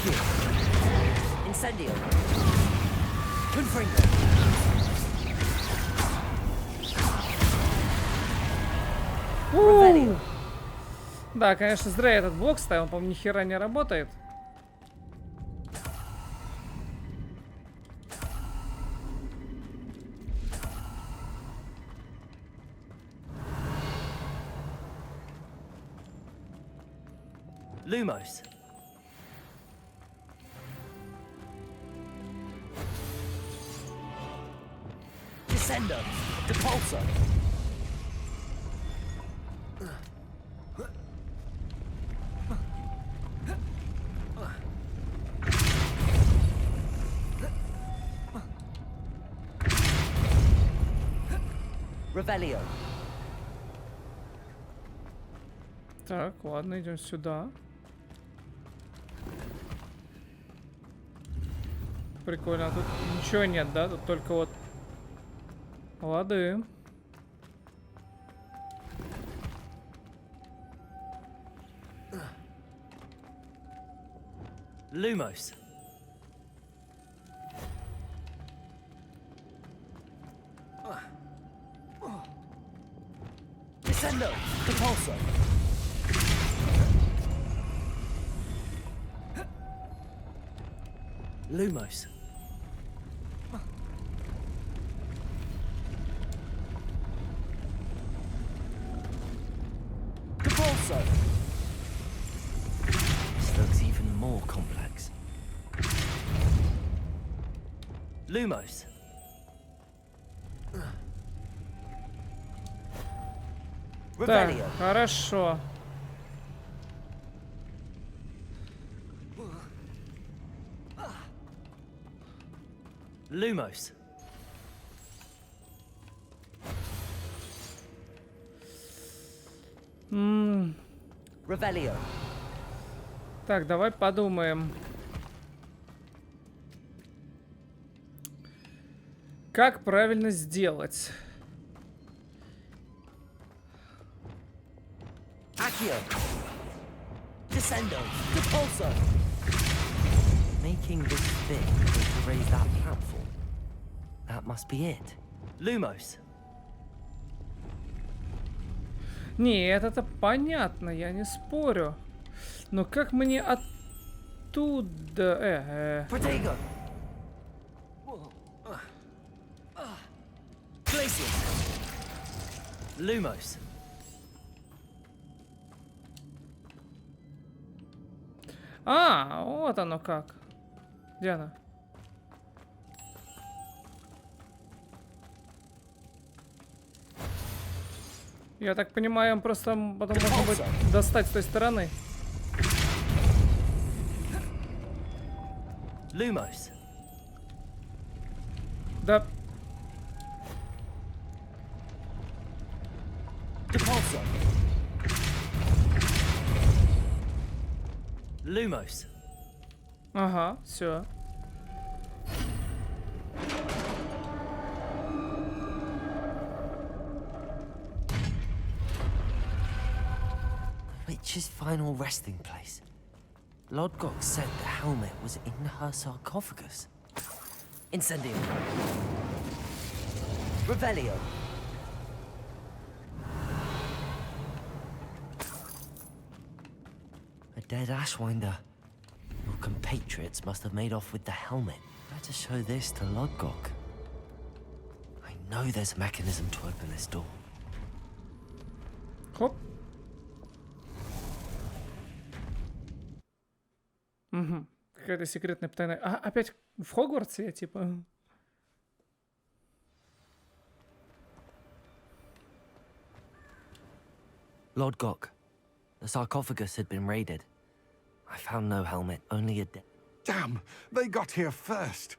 Да, конечно, зря я этот блок ставил, он, по-моему, ни хера не работает. Lumos. Descendo. Depulso. Revelio. Так, ладно, идем сюда. Прикольно, а тут ничего нет, да? Тут только вот лады. Lumos. Descendo. Depulso. Lumos. Depulso. This looks even more complex. Lumos. Так, хорошо. Lumos. Revelio. Так, давай подумаем. Как правильно сделать? Accio. Descendo. Depulso. Making this thing to raise that platform. That must be it. Lumos. Нет, это понятно, я не спорю. Но как мне оттуда... Glacius. Lumos. А, вот оно как. Где она? Я так понимаю, просто потом можно будет достать с той стороны. Lumos. Да. Depulso. Lumos. Ага, все. Witch's final resting place. Lodgok said the helmet was in her sarcophagus. Incendio. Revelio. A dead Ashwinder. Your compatriots must have made off with the helmet. Better show this to Lodgok. I know there's a mechanism to open this door. Хоп. Угу. Какая-то секретная тайна. А, опять в Хогвартсе я типа... Lodgok, the sarcophagus had been raided. I found no helmet, only a dead... Damn! They got here first.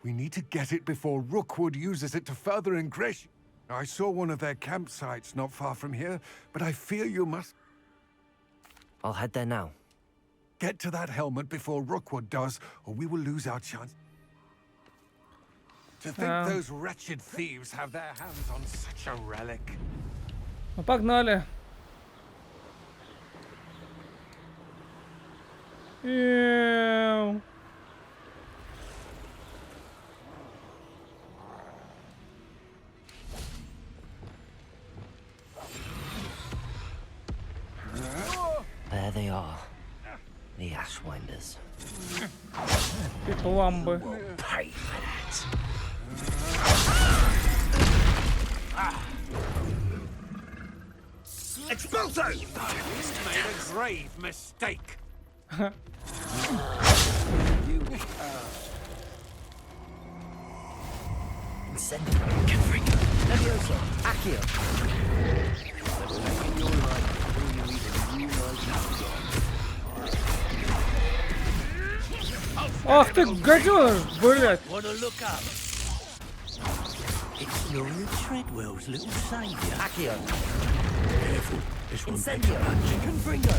We need to get it before Rookwood uses it to further ingratiate. I saw one of their campsites not far from here, but I fear you must... I'll head there now. Get to that helmet before Rookwood does, or we will lose our chance. To think those wretched thieves have their hands on such a relic. Ну, погнали. There they are. The Ashwinders. Ламбы. Pay for that. Expulso! He's made a grave mistake. Incendio. Confringo. Levioso. Accio. Ах ты, гаденыш, блядь. Wanna look up? It's Lord Treadwell's little saviour. Accio. Careful, this one Incendio. Confringo.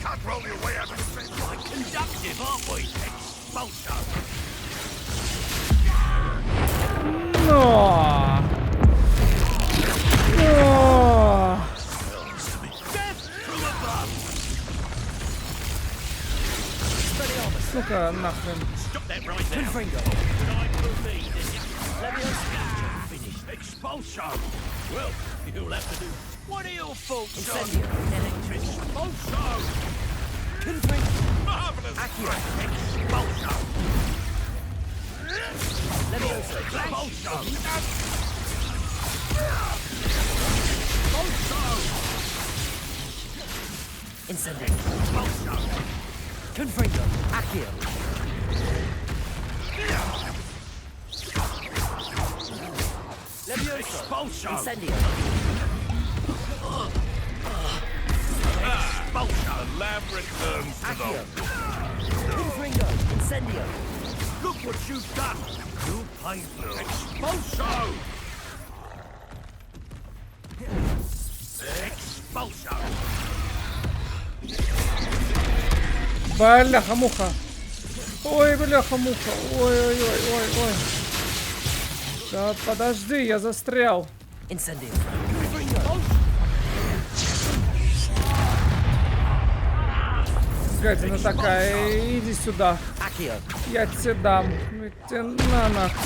Can't roll your way out of space. quite conductive, aren't we? Expulso. Но. Но. Death from above. Сука, нахрен. Stop that right now. Confringo. Could I proceed? Levioso. Finished. Expulso. Well, you'll have to do. What are your faults, son? Incendio. Electric. Expulso. Confringo. Marvelous. Accio. Expulso. Levioso. Expulso. Incendio. Confringo. Accio. Levioso. Expulso. Incendio. Expulso. The lab returns to Accio. the... Confringo. Incendio. Look what you've done. You paid for it. Expulso. Expulso. Бляха-муха. Ой, бляха-муха. Ой. Да подожди, я застрял. Incendio. Гадина такая, иди сюда. Accio. Я тебе дам. Иди на нахуй.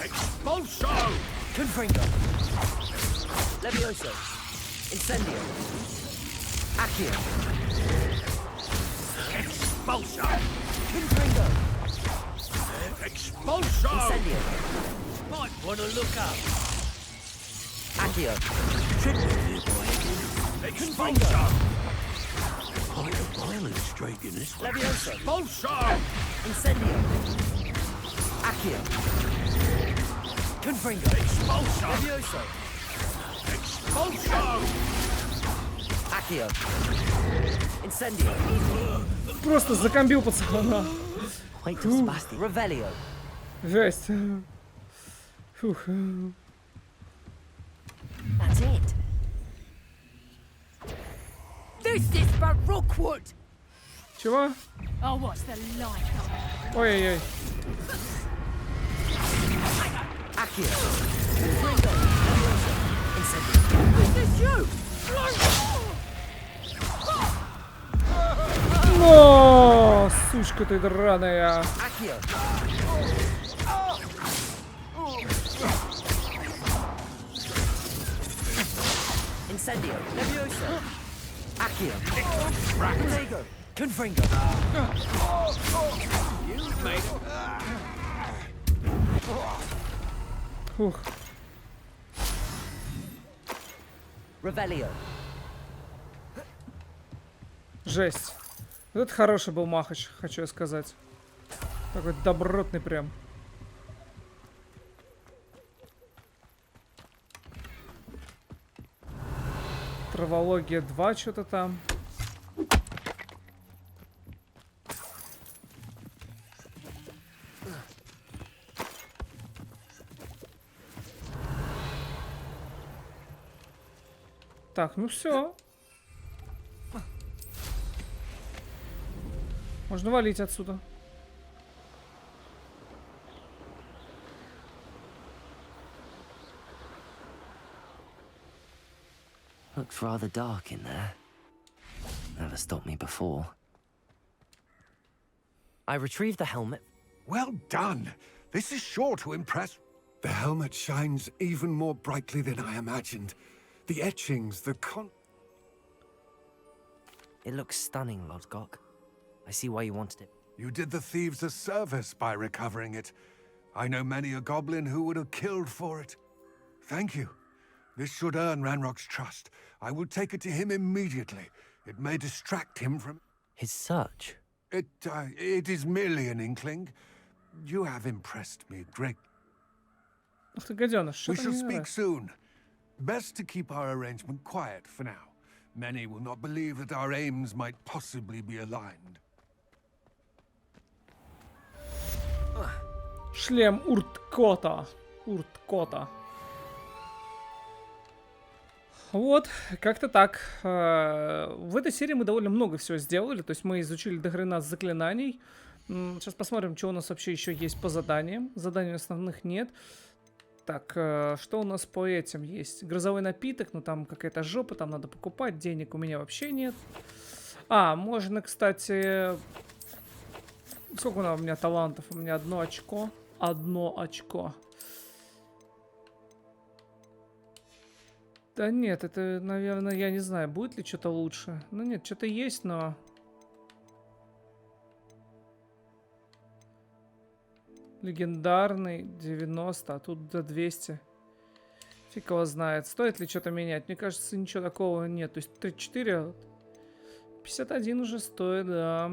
Expulso. Confringo. Levioso. Incendio. Accio. Expulso. Confringo. Expulso. Incendio. Might Wanna look up? Accio. Expulsion! Quite a violent streak in this one. Levioso. Expulsion! Incendio. Accio. Confringo. Expulsion! Levioso. Expulsion! Accio. Incendio. Просто закомбил пацана. Wait till Spasti. Revelio. Жесть. Фух. That's it. This is for Rookwood! Чего? Oh, what's the like? Ой-ой-ой. Accio. Confringo. Levioso. Incendio. This is you! О, сучка ты драная. Accio. Incendio. Levioso. Accio. Prego. Confringo. You made it. Фух. Revelio. Жесть. Вот это хороший был махач, хочу я сказать. Такой добротный прям. Травология 2 что-то там. Так, ну все. Можно валить отсюда. Looks rather dark in there. Never stopped me before. I retrieved the helmet. Well done. This is sure to impress. The helmet shines even more brightly than I imagined. The etchings, the It looks stunning, Lodgok. I see why you wanted it. You did the thieves a service by recovering it. I know many a goblin who would have killed for it. Thank you. This should earn Ranrock's trust. I will take it to him immediately. It may distract him from... His search? It is merely an inkling. You have impressed me great. Ух ты, гаденыш, We что-то shall мне не speak нравится. soon. Best to keep our arrangement quiet for now. Many will not believe that our aims might possibly be aligned. Шлем Урткота. Урткота. Вот, как-то так. В этой серии мы довольно много всего сделали. То есть мы изучили до хрена заклинаний. Сейчас посмотрим, что у нас вообще еще есть по заданиям. Заданий основных нет. Так, что у нас по этим есть? Грозовой напиток, ну там какая-то жопа, там надо покупать. Денег у меня вообще нет. А, можно, кстати... Сколько у меня талантов? У меня 1 очко. 1 очко. Да нет, это, наверное, я не знаю, будет ли что-то лучше. Ну нет, что-то есть, но... Легендарный 90, а тут до 200. Фиг его знает. Стоит ли что-то менять? Мне кажется, ничего такого нет. То есть 34, 51 уже стоит, да.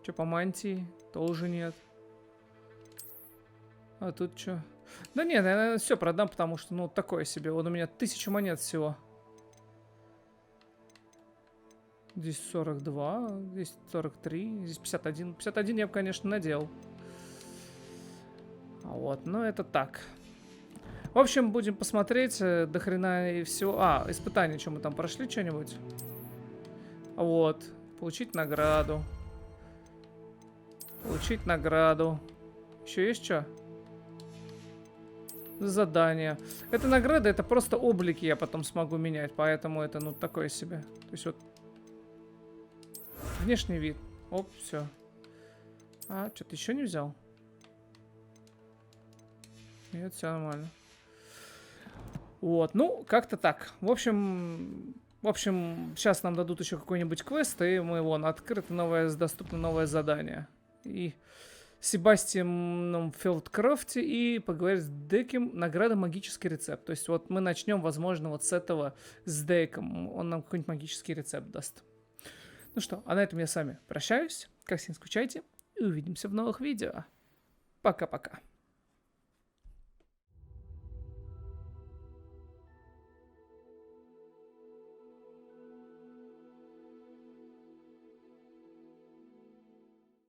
Что по мантии? Тоже нет. А тут что? Да нет, я, наверное, все продам, потому что, ну, такое себе. Вот у меня 1000 монет всего. Здесь 42, здесь 43, здесь 51. 51 я бы, конечно, надел. Вот, но это так. В общем, будем посмотреть до хрена и все. А, испытание, что мы там прошли, что-нибудь? Вот, получить награду. Получить награду. Еще есть что? Задание. Это награда, это просто облики я потом смогу менять, поэтому это, ну, такое себе. То есть вот внешний вид. Оп, все. А, что-то еще не взял? Нет, все нормально. Вот, ну, как-то так. В общем, В общем, сейчас нам дадут еще какой-нибудь квест, и мы вон, открыто новое, доступно новое задание. И Себастьяном Филдкрофте и поговорить с Деком, награда магический рецепт. То есть вот мы начнем, возможно, вот с этого, с Деком. Он нам какой-нибудь магический рецепт даст. Ну что, а на этом я с вами прощаюсь. Как всегда, скучайте и увидимся в новых видео. Пока-пока.